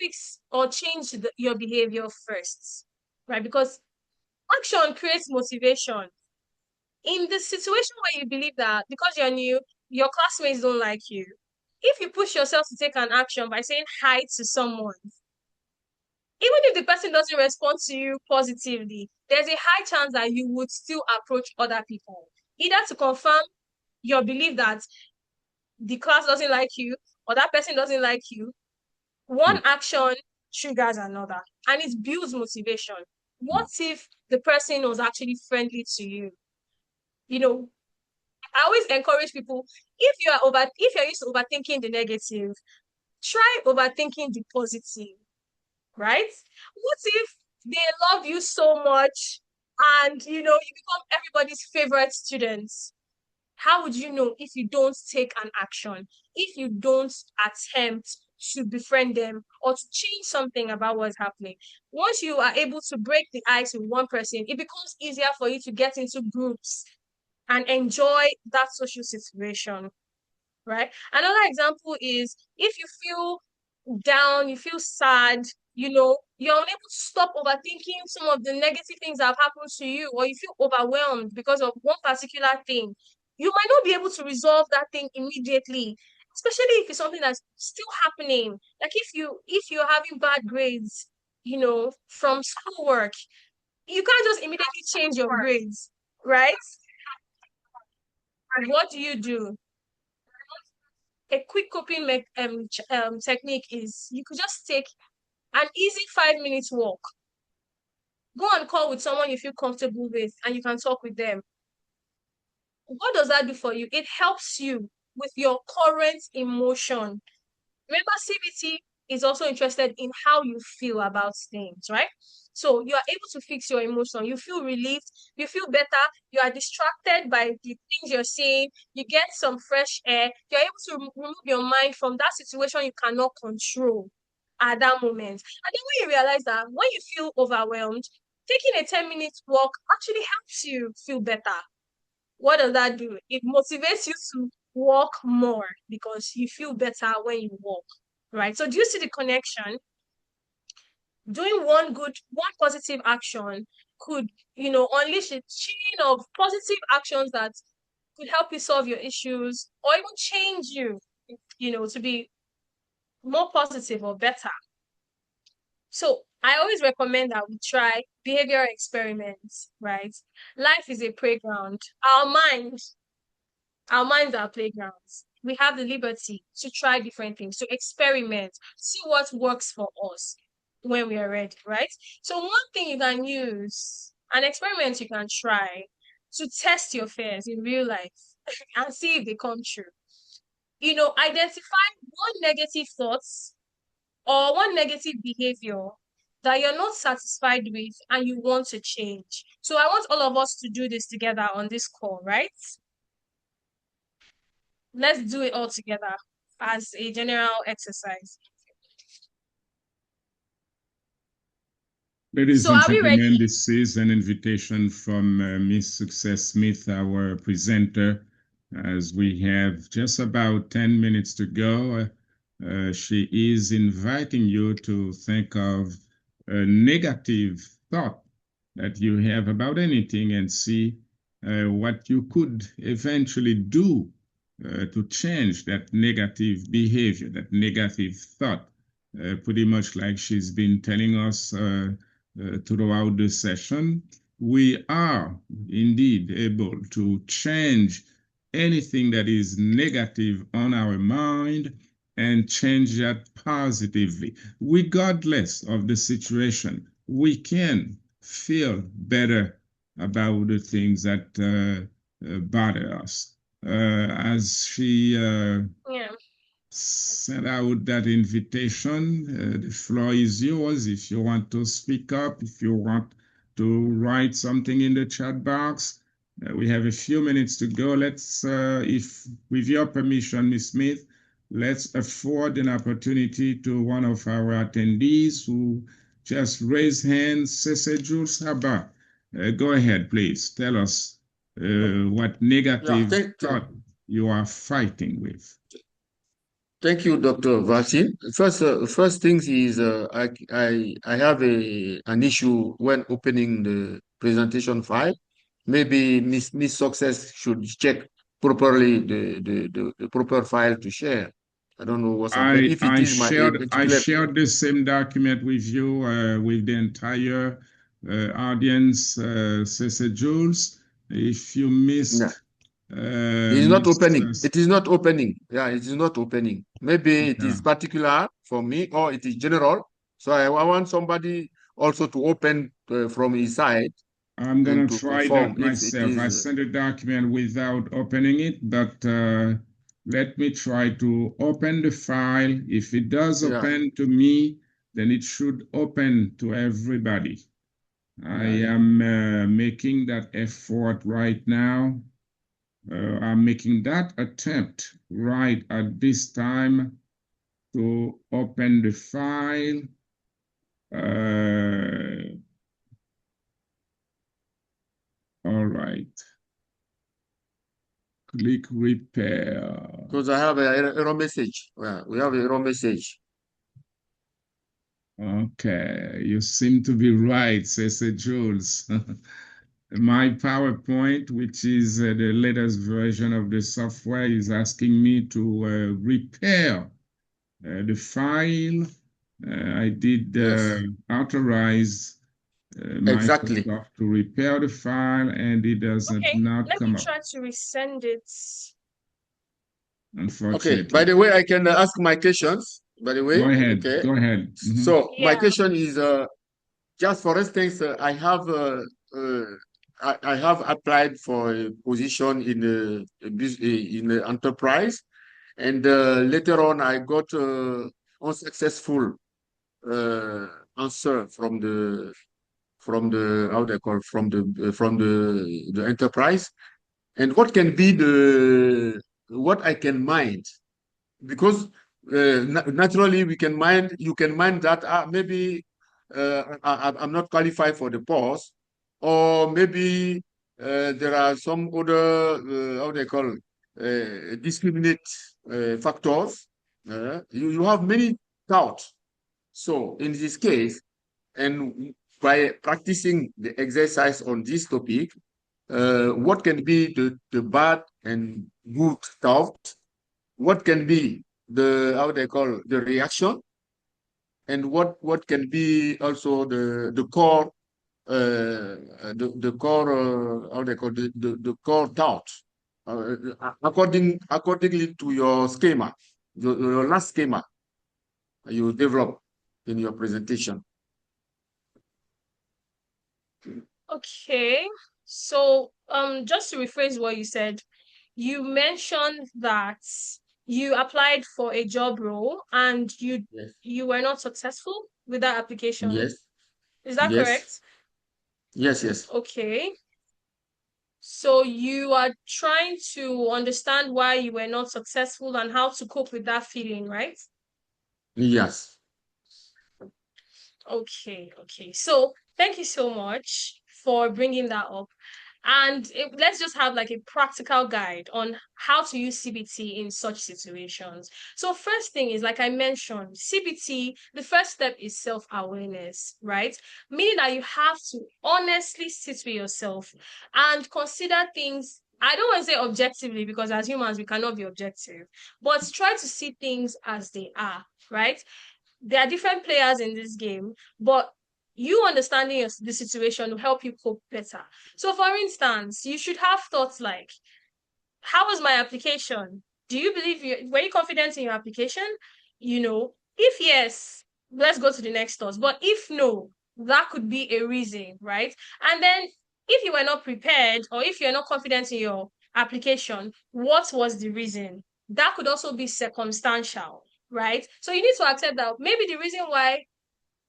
fix or change your behavior first, right? Because action creates motivation. In the situation where you believe that because you're new, your classmates don't like you, if you push yourself to take an action by saying hi to someone, even if the person doesn't respond to you positively, there's a high chance that you would still approach other people, either to confirm your belief that the class doesn't like you or that person doesn't like you. One action triggers another and it builds motivation. What if the person was actually friendly to you? You know, I always encourage people, if you're used to overthinking the negative, try overthinking the positive, right? What if they love you so much and you become everybody's favorite students? How would you know if you don't take an action, if you don't attempt to befriend them or to change something about what's happening? Once you are able to break the ice with one person, it becomes easier for you to get into groups and enjoy that social situation, right? Another example is if you feel down, you feel sad, you're unable to stop overthinking some of the negative things that have happened to you, or you feel overwhelmed because of one particular thing, you might not be able to resolve that thing immediately, especially if it's something that's still happening. Like if you're having bad grades, from schoolwork, you can't just immediately change your grades, right? What do you do? A quick coping technique is you could just take an easy 5 minutes walk. Go on call with someone you feel comfortable with and you can talk with them. What does that do for you? It helps you with your current emotion. Remember, CBT is also interested in how you feel about things, right? So you are able to fix your emotion. You feel relieved. You feel better. You are distracted by the things you're seeing. You get some fresh air. You're able to remove your mind from that situation you cannot control at that moment. And then when you realize that when you feel overwhelmed, taking a 10-minute walk actually helps you feel better. What does that do? It motivates you to walk more because you feel better when you walk, right? So do you see the connection? Doing one positive action could, unleash a chain of positive actions that could help you solve your issues or even change you, to be more positive or better. So I always recommend that we try behavioral experiments, right? Life is a playground. Our minds are playgrounds. We have the liberty to try different things, to experiment, see what works for us when we are ready, right? So one thing you can use, an experiment you can try to test your fears in real life and see if they come true. identify one negative thoughts or one negative behavior that you're not satisfied with and you want to change. So I want all of us to do this together on this call, right? Let's do it all together as a general exercise. Ladies So and are we gentlemen, ready? this is an invitation from Miss Success Smith, our presenter, as we have just about 10 minutes to go. She is inviting you to think of a negative thought that you have about anything and see what you could eventually do to change that negative behavior, that negative thought. Pretty much like she's been telling us throughout the session, we are indeed able to change anything that is negative on our mind and change that positively. Regardless of the situation, we can feel better about the things that bother us. As she Yeah. send out that invitation. The floor is yours if you want to speak up, if you want to write something in the chat box. We have a few minutes to go. Let's, if with your permission, Ms. Smith, let's afford an opportunity to one of our attendees who just raised hands. Cece Jules Haba, go ahead, please. Tell us what Yeah, negative thought you are fighting with. thank you, Dr. Vasin. First things is I have an issue when opening the presentation file. Maybe Miss Success should check properly the proper file to share. I don't know what's happened. If it is my a I particular, shared the same document with you with the entire audience, Cece Jules. If you yeah, missed it is not Miss, opening. It is not opening. Yeah, it is not opening. Maybe it yeah, is particular for me or it is general. So I want somebody also to open from his side I'm gonna to try confirm that if it myself. is I sent a document without opening it, but let me try to open the file. If it does yeah, open to me, then it should open to everybody. I yeah, yeah. am making that effort right now. I'm making that attempt right at this time to open the file. All right. Click repair. Because I have a error message. Yeah, we have a error message. Okay, you seem to be right, says Jules. My PowerPoint, which is the latest version of the software, is asking me to repair the file. I did Yes, authorize exactly. Microsoft to repair the file, and it doesn't Okay, not let me come up, try to resend it. Okay. By unfortunately. the way, I can ask my questions. By the Go way, ahead. okay. Go ahead. So my Yeah. question is, just for instance, uh, I have applied for a position in in the enterprise, and later on I got unsuccessful uh, answer from the how they call from the enterprise. And what can be the what I can mind, because naturally we can mind you can mind that maybe I'm not qualified for the post, or maybe there are some other how they call discriminate factors. You have many doubts. So in this case, and by practicing the exercise on this topic, what can be the bad and good thought, what can be the how they call the reaction, and what can be also the core the core how they call the core thought accordingly to your schema, your last schema you develop in your presentation. Okay. So, just to rephrase what you said, you mentioned that you applied for a job role and Yes. you were not successful with that application. Yes. Is that Yes. correct? Yes. Yes. Okay. So you are trying to understand why you were not successful and how to cope with that feeling, right? Yes. Okay, okay. So thank you so much for bringing that up. And let's just have like a practical guide on how to use CBT in such situations. So first thing is, like I mentioned, CBT, the first step is self-awareness, right? Meaning that you have to honestly sit with yourself and consider things. I don't want to say objectively because as humans, we cannot be objective, but try to see things as they are, right? There are different players in this game, but you understanding the situation will help you cope better. So, for instance, you should have thoughts like, how was my application? Do you believe were you confident in your application? If yes, let's go to the next thoughts. But if no, that could be a reason, right? And then if you were not prepared or if you're not confident in your application, what was the reason? That could also be circumstantial, right? So you need to accept that maybe the reason why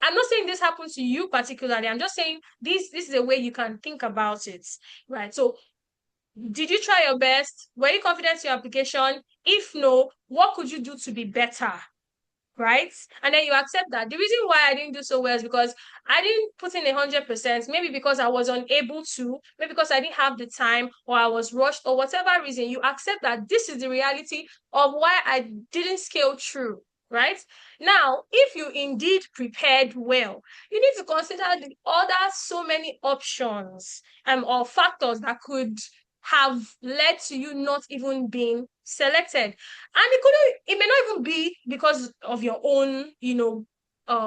I'm not saying this happened to you particularly. I'm just saying this is a way you can think about it, right? So did you try your best? Were you confident in your application? If no, what could you do to be better? Right? And then you accept that. The reason why I didn't do so well is because I didn't put in 100%, maybe because I was unable to, maybe because I didn't have the time or I was rushed or whatever reason. You accept that this is the reality of why I didn't scale through. Right? Now, if you indeed prepared well, you need to consider the other so many options or factors that could have led to you not even being selected. And it may not even be because of your own,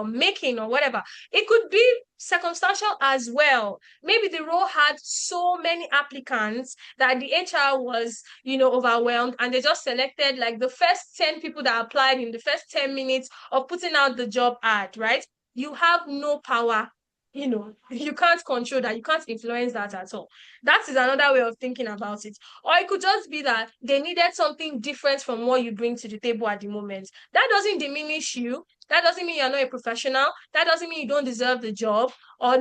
making or whatever. It could be circumstantial as well. Maybe the role had so many applicants that the HR was, overwhelmed and they just selected like the first 10 people that applied in the first 10 minutes of putting out the job ad, right? You have no power. You can't control that. You can't influence that at all. That is another way of thinking about it. Or it could just be that they needed something different from what you bring to the table at the moment. That doesn't diminish you. That doesn't mean you're not a professional. That doesn't mean you don't deserve the job or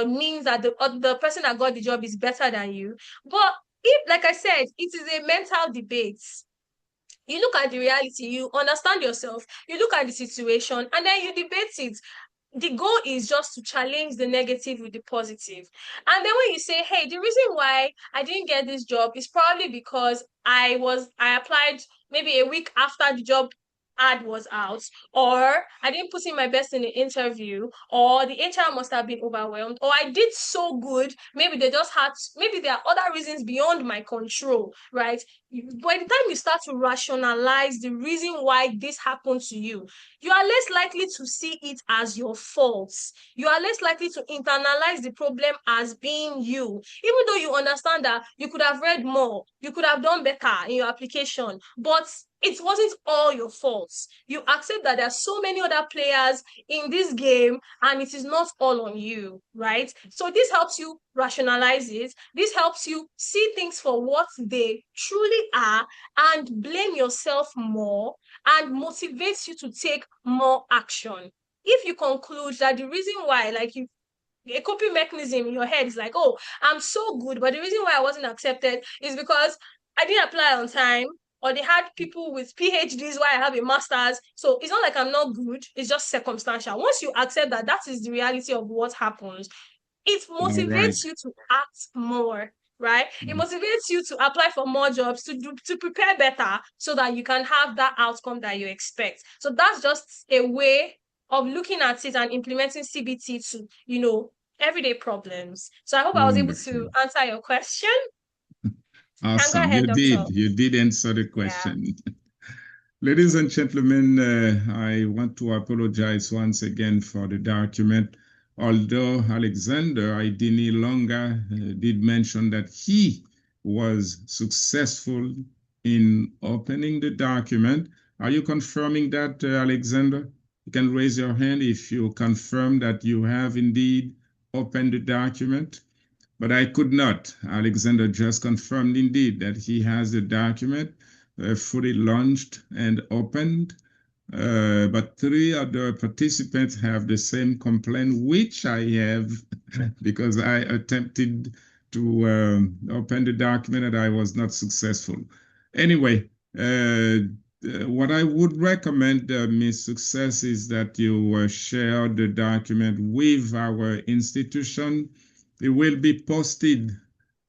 means that the person that got the job is better than you. But if, like I said, it is a mental debate. You look at the reality, you understand yourself, you look at the situation, and then you debate it. The goal is just to challenge the negative with the positive. And then when you say, hey, the reason why I didn't get this job is probably because I applied maybe a week after the job ad was out, or I didn't put in my best in the interview, or the HR must have been overwhelmed, or I did so good, maybe maybe there are other reasons beyond my control, right? By the time you start to rationalize the reason why this happened to you, you are less likely to see it as your fault. You are less likely to internalize the problem as being you, even though you understand that you could have read more, you could have done better in your application, but it wasn't all your fault. You accept that there are so many other players in this game and it is not all on you, right? So this helps you rationalize it. This helps you see things for what they truly are and blame yourself more and motivates you to take more action. If you conclude that the reason why, like a coping mechanism in your head is like, oh, I'm so good, but the reason why I wasn't accepted is because I didn't apply on time, or they had people with PhDs while I have a master's. So it's not like I'm not good, it's just circumstantial. Once you accept that that is the reality of what happens, it All right. motivates you to act more, right? It motivates you to apply for more jobs, to prepare better so that you can have that outcome that you expect. So that's just a way of looking at it and implementing CBT to, everyday problems. So I hope I was able to Wonderful. answer your question. And go Awesome. ahead, You doctor. did. You did answer the Yeah. question. Ladies and gentlemen, I want to apologize once again for the document. Although Alexander Idini Longa did mention that he was successful in opening the document. Are you confirming that, Alexander? You can raise your hand if you confirm that you have indeed opened the document. But I could not. Alexander just confirmed indeed that he has the document. fully launched and opened. But 3 other participants have the same complaint, which I have because I attempted to open the document and I was not successful. Anyway, what I would recommend, Ms. Success, is that you share the document with our institution. It will be posted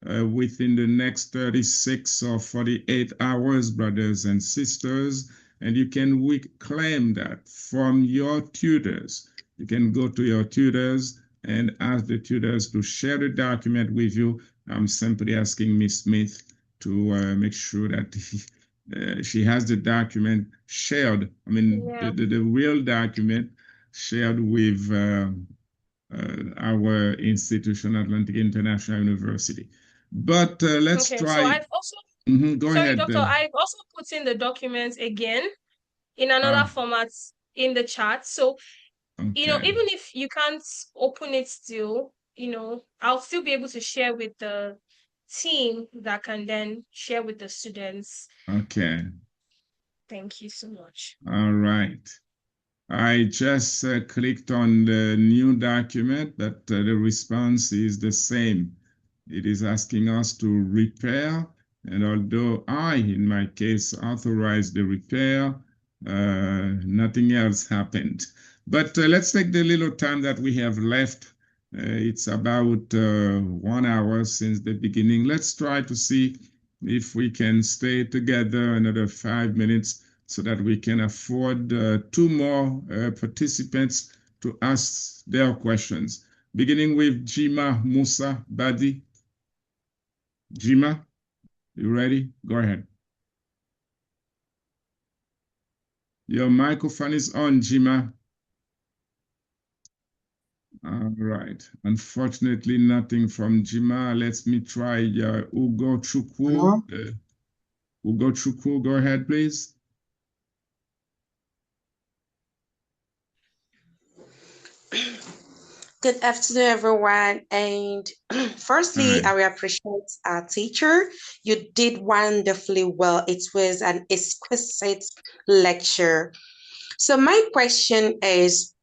within the next 36 or 48 hours, brothers and sisters, and you can claim that from your tutors. You can go to your tutors and ask the tutors to share the document with you. I'm simply asking Ms. Smith to make sure that she has the document shared. I mean, Yeah. the real document shared with our institution, Atlantic International University. But let's Okay. So try. I've also, Go sorry, ahead. Doctor, I've also put in the documents again in another Ah, format in the chat. So, okay. even if you can't open it still, I'll still be able to share with the team that can then share with the students. Okay. Thank you so much. All right. I just clicked on the new document, but the response is the same. It is asking us to repair, and although I, in my case, authorized the repair, nothing else happened. But let's take the little time that we have left. It's about 1 hour since the beginning. Let's try to see if we can stay together another 5 minutes so that we can afford 2 more participants to ask their questions. Beginning with Jima Musa Badi. Jima, you ready? Go ahead. Your microphone is on, Jima. All right. Unfortunately, nothing from Jima. Let me try Ugo Chukwu. Ugo Chukwu, go ahead, please. Good afternoon, everyone. And firstly, Hi. I will appreciate our teacher. You did wonderfully well. It was an exquisite lecture. So my question is,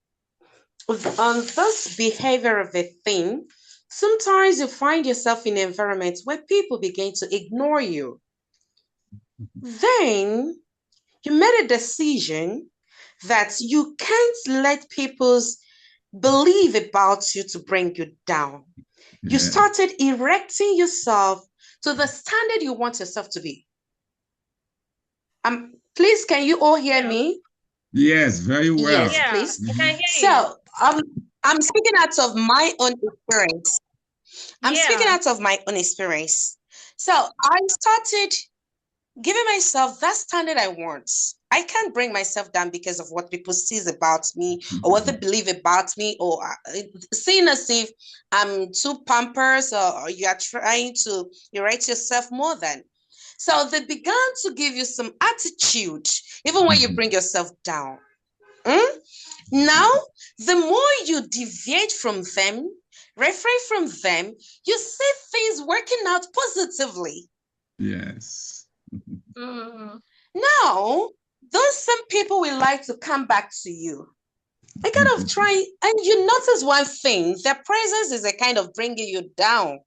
on this behavior of a thing, sometimes you find yourself in environments where people begin to ignore you. Then you made a decision that you can't let people's believe about you to bring you down. You Yeah. started erecting yourself to the standard you want yourself to be. Please, can you all hear me? Yes, very well. Yes, Yeah, please. I can hear you. So, I'm speaking out of my own experience. I'm speaking Yeah. out of my own experience. So, I started giving myself that standard I want. I can't bring myself down because of what people sees about me or what they believe about me, or seeing as if I'm too pampered, or you are trying to erect yourself more than. So they began to give you some attitude, even when you bring yourself down. Now, the more you deviate from them, refrain from them, you see things working out positively. Yes. Mm. Now, those same people will like to come back to you. They kind of try, and you notice one thing, their presence is a kind of bringing you down.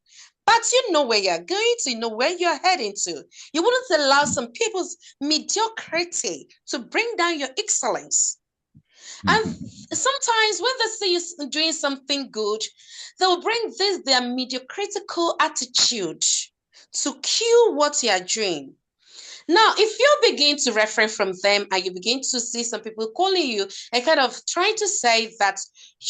But you know where you're going to, you know where you're heading to. You wouldn't allow some people's mediocrity to bring down your excellence. And sometimes when they see you doing something good, they'll bring their mediocritical attitude to cue what you are doing. Now, if you begin to refrain from them and you begin to see some people calling you and kind of trying to say that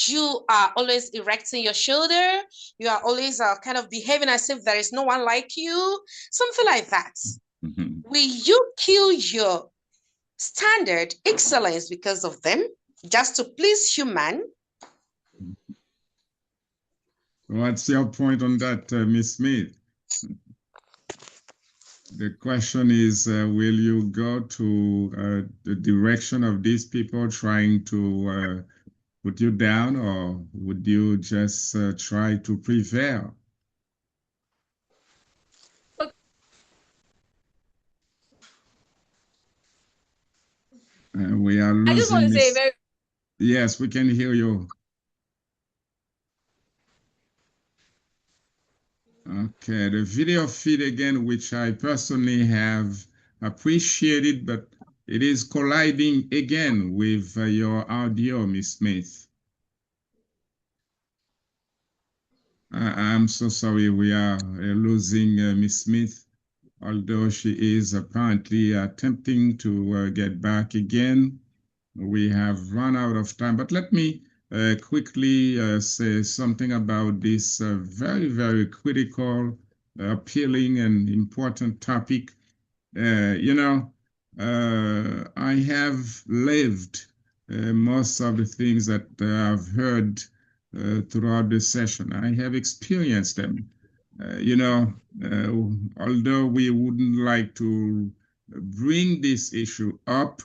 you are always erecting your shoulder, you are always kind of behaving as if there is no one like you, something like that. Will you kill your standard excellence because of them, just to please human? What's your point on that, Miss Smith? The question is, will you go to the direction of these people trying to put you down, or would you just try to prevail? We are I just want losing to say Miss. very Yes, we can hear you. Okay, the video feed again, which I personally have appreciated, but it is colliding again with your audio, Miss Smith. I'm so sorry we are losing Miss Smith, although she is apparently attempting to get back again. We have run out of time, but let me quickly say something about this very, very critical, appealing, and important topic. I have lived most of the things that I've heard throughout the session. I have experienced them. Although we wouldn't like to bring this issue up,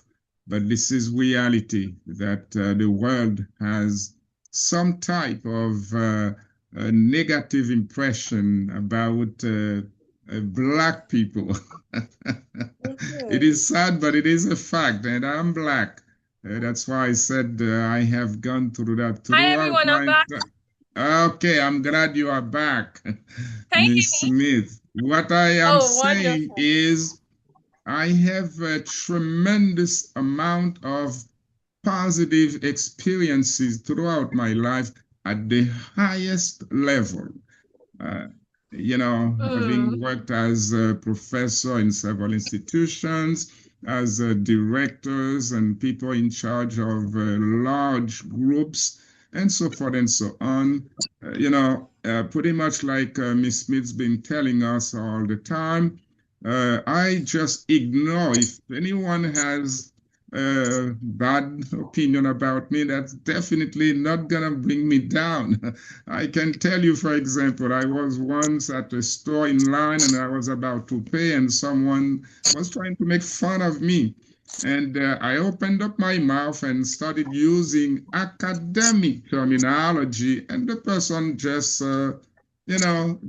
but this is reality that the world has some type of a negative impression about Black people. It is sad, but it is a fact, and I'm Black. That's why I said I have gone through that Hi throughout everyone, I'm my. back. Okay, I'm glad you are back, Can you Miss hear me? Smith. What I am Oh, saying wonderful. is, I have a tremendous amount of positive experiences throughout my life at the highest level. Uh, having Mm. worked as a professor in several institutions, as directors and people in charge of large groups, and so forth and so on. Pretty much like Miss Smith's been telling us all the time, I just ignore if anyone has bad opinion about me, that's definitely not gonna bring me down. I can tell you, for example, I was once at a store in line and I was about to pay, and someone was trying to make fun of me. And I opened up my mouth and started using academic terminology, and the person just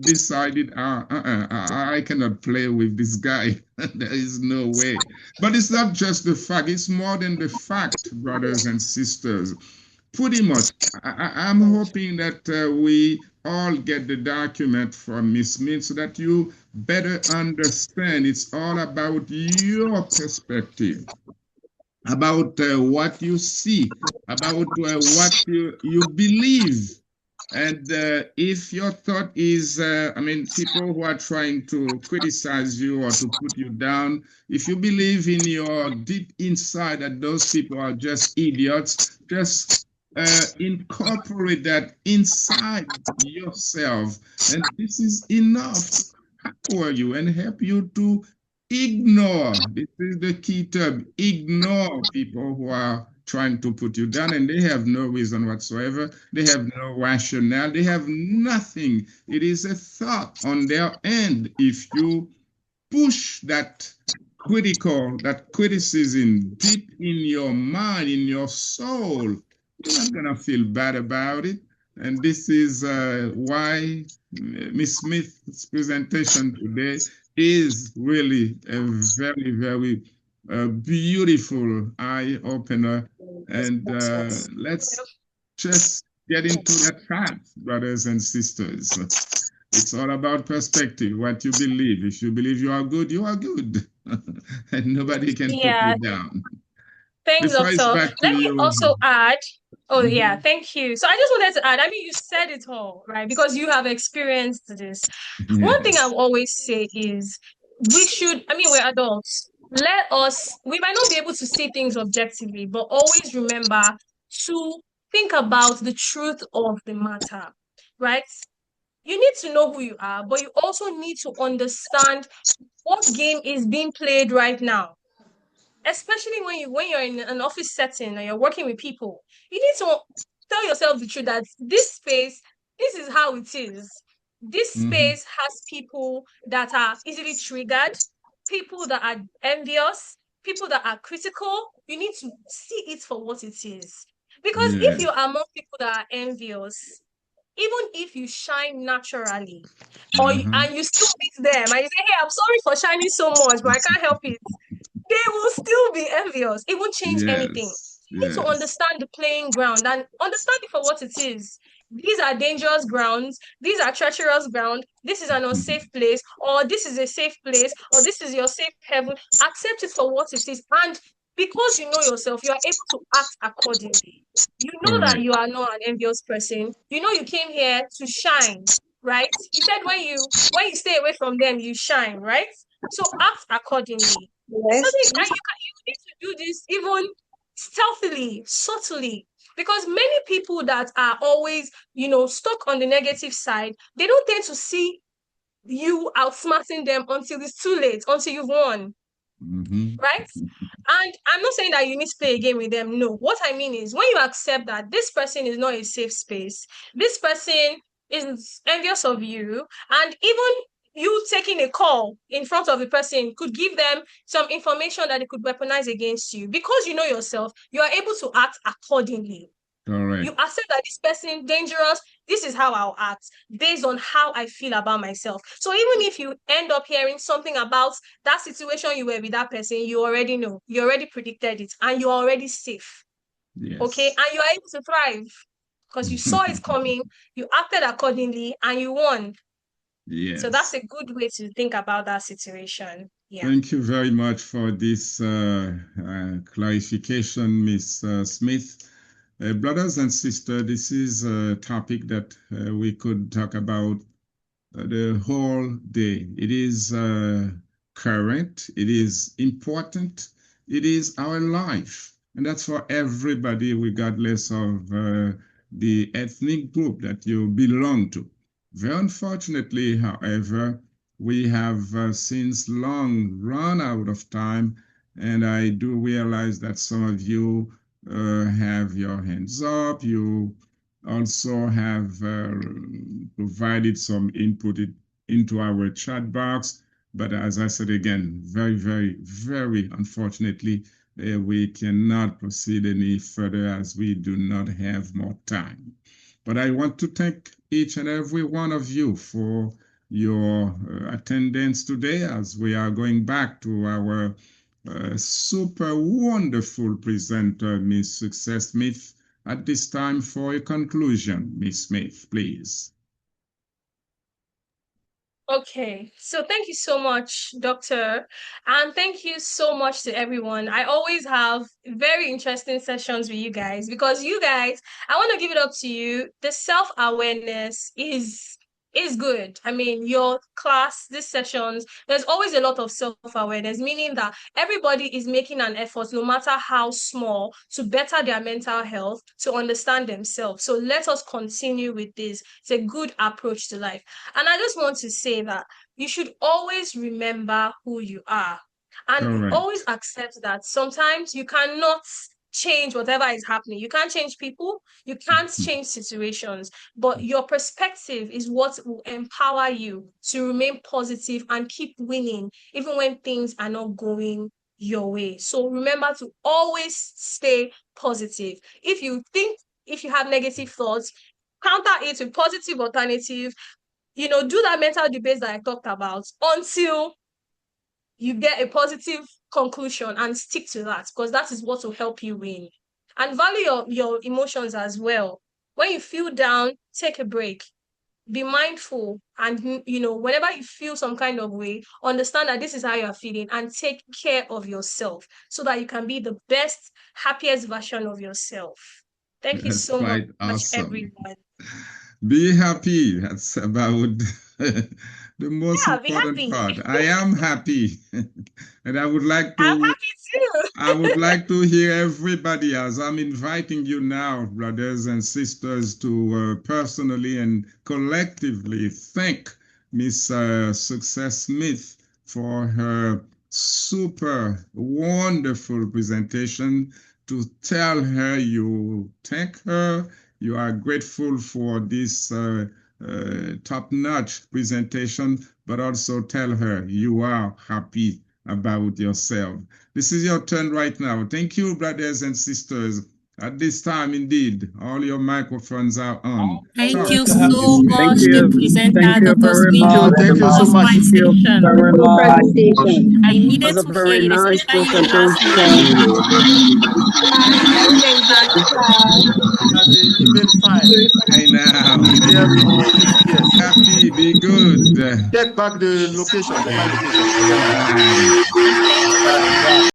decided, I cannot play with this guy. There is no way. But it's not just the fact, it's more than the fact, brothers and sisters. Pretty much, I'm hoping that we all get the document from Miss Smith so that you better understand it's all about your perspective, about what you see, about what you believe. And if your thought is, people who are trying to criticize you or to put you down, if you believe in your deep inside that those people are just idiots, just incorporate that inside yourself. And this is enough to empower you and help you to ignore. This is the key term, ignore people who are trying to put you down, and they have no reason whatsoever. They have no rationale. They have nothing. It is a thought on their end. If you push that criticism deep in your mind, in your soul, you're not going to feel bad about it. And this is why Miss Smith's presentation today is really a very, very beautiful eye opener. And let's just get into that fact, brothers and sisters. It's all about perspective, what you believe. If you believe you are good, you are good. And nobody can put you Yeah, down. The thanks, floor is doctor. back to Let me you. also add. Oh, yeah, Mhm. thank you. So I just wanted to add, I mean, you said it all, right? Because you have experienced this. One thing I Yes. always say is we should, I mean, we're adults. We might not be able to see things objectively, but always remember to think about the truth of the matter, right? You need to know who you are, but you also need to understand what game is being played right now. Especially when you're in an office setting and you're working with people, you need to tell yourself the truth that this space, this is how it is. This Mhm. space has people that are easily triggered, people that are envious, people that are critical. You need to see it for what it is. Because if Yeah. you're among people that are envious, even if you shine naturally, Uh-huh. and you still meet them and you say, "Hey, I'm sorry for shining so much, but I can't help it." they will still be envious. It won't change anything. Yes, You need to yes. understand the playing ground and understand it for what it is. These are dangerous grounds. These are treacherous ground. This is an unsafe place, or this is a safe place, or this is your safe heaven. Accept it for what it is. And because you know yourself, you are able to act accordingly. You know that Correct. you are not an envious person. You know you came here to shine, right? You said when you stay away from them, you shine, right? So act accordingly. It Yes. doesn't, and you need to do this even stealthily, subtly, because many people that are always, stuck on the negative side, they don't tend to see you outsmarting them until it's too late, until you've won, Mhm. right? And I'm not saying that you need to play a game with them. No, what I mean is when you accept that this person is not a safe space, this person is envious of you, and even you taking a call in front of the person could give them some information that they could weaponize against you. Because you know yourself, you are able to act accordingly. You Correct. accept that this person dangerous. This is how I'll act based on how I feel about myself. So even if you end up hearing something about that situation you were with that person, you already know, you already predicted it, and you're already safe. Okay, Yes. and you're able to thrive because you saw it coming, you acted accordingly, and you won. So that's Yes. a good way to think about that situation. Yeah. Thank you very much for this clarification, Miss Smith. Brothers and sisters, this is a topic that we could talk about the whole day. It is current, it is important, it is our life. And that's for everybody, regardless of the ethnic group that you belong to. Very unfortunately, however, we have since long run out of time, and I do realize that some of you have your hands up. You also have provided some input into our chat box. But as I said again, very, very, very unfortunately, we cannot proceed any further as we do not have more time. But I want to thank each and every one of you for your attendance today as we are going back to our super wonderful presenter, Miss Success Smith, at this time for a conclusion. Miss Smith, please. Okay, so thank you so much, Doctor, and thank you so much to everyone. I always have very interesting sessions with you guys because you guys, I want to give it up to you. The self-awareness is good. I mean, your class, these sessions, there's always a lot of self-awareness, meaning that everybody is making an effort, no matter how small, to better their mental health, to understand themselves. So let us continue with this. It's a good approach to life. And I just want to say that you should always remember who you are and always Correct. accept that sometimes you cannot change whatever is happening. You can't change people, you can't change situations, but your perspective is what will empower you to remain positive and keep winning, even when things are not going your way. So remember to always stay positive. If you have negative thoughts, counter it with positive alternative. Do that mental debate that I talked about until you get a positive conclusion and stick to that because that is what will help you win. And value your emotions as well. When you feel down, take a break. Be mindful and whenever you feel some kind of way, understand that this is how you're feeling and take care of yourself so that you can be the best, happiest version of yourself. Thank you That's so quite much, awesome. everyone. Be happy. That's about the most Yeah, be important happy. part. I am happy. And I'm happy I too. would like to hear everybody as I'm inviting you now, brothers and sisters, to personally and collectively thank Miss Success Smith for her super wonderful presentation, to tell her you thank her, you are grateful for this top-notch presentation, but also tell her you are happy about yourself. This is your turn right now. Thank you, brothers and sisters. At this time, indeed, all your microphones are on. Thank Talk you to so us. much, you. the presenter, Thank you Dr. very Smith, much. for Thank you so this much. fine Thank you session. very much. Presentation. I It needed was a to hear very it, nice especially the last presentation. I really enjoyed the class. As an email file, Hey now, PDF or PDF. happy, be good. Check back the location, the file location. Bye. And thank you. Bye.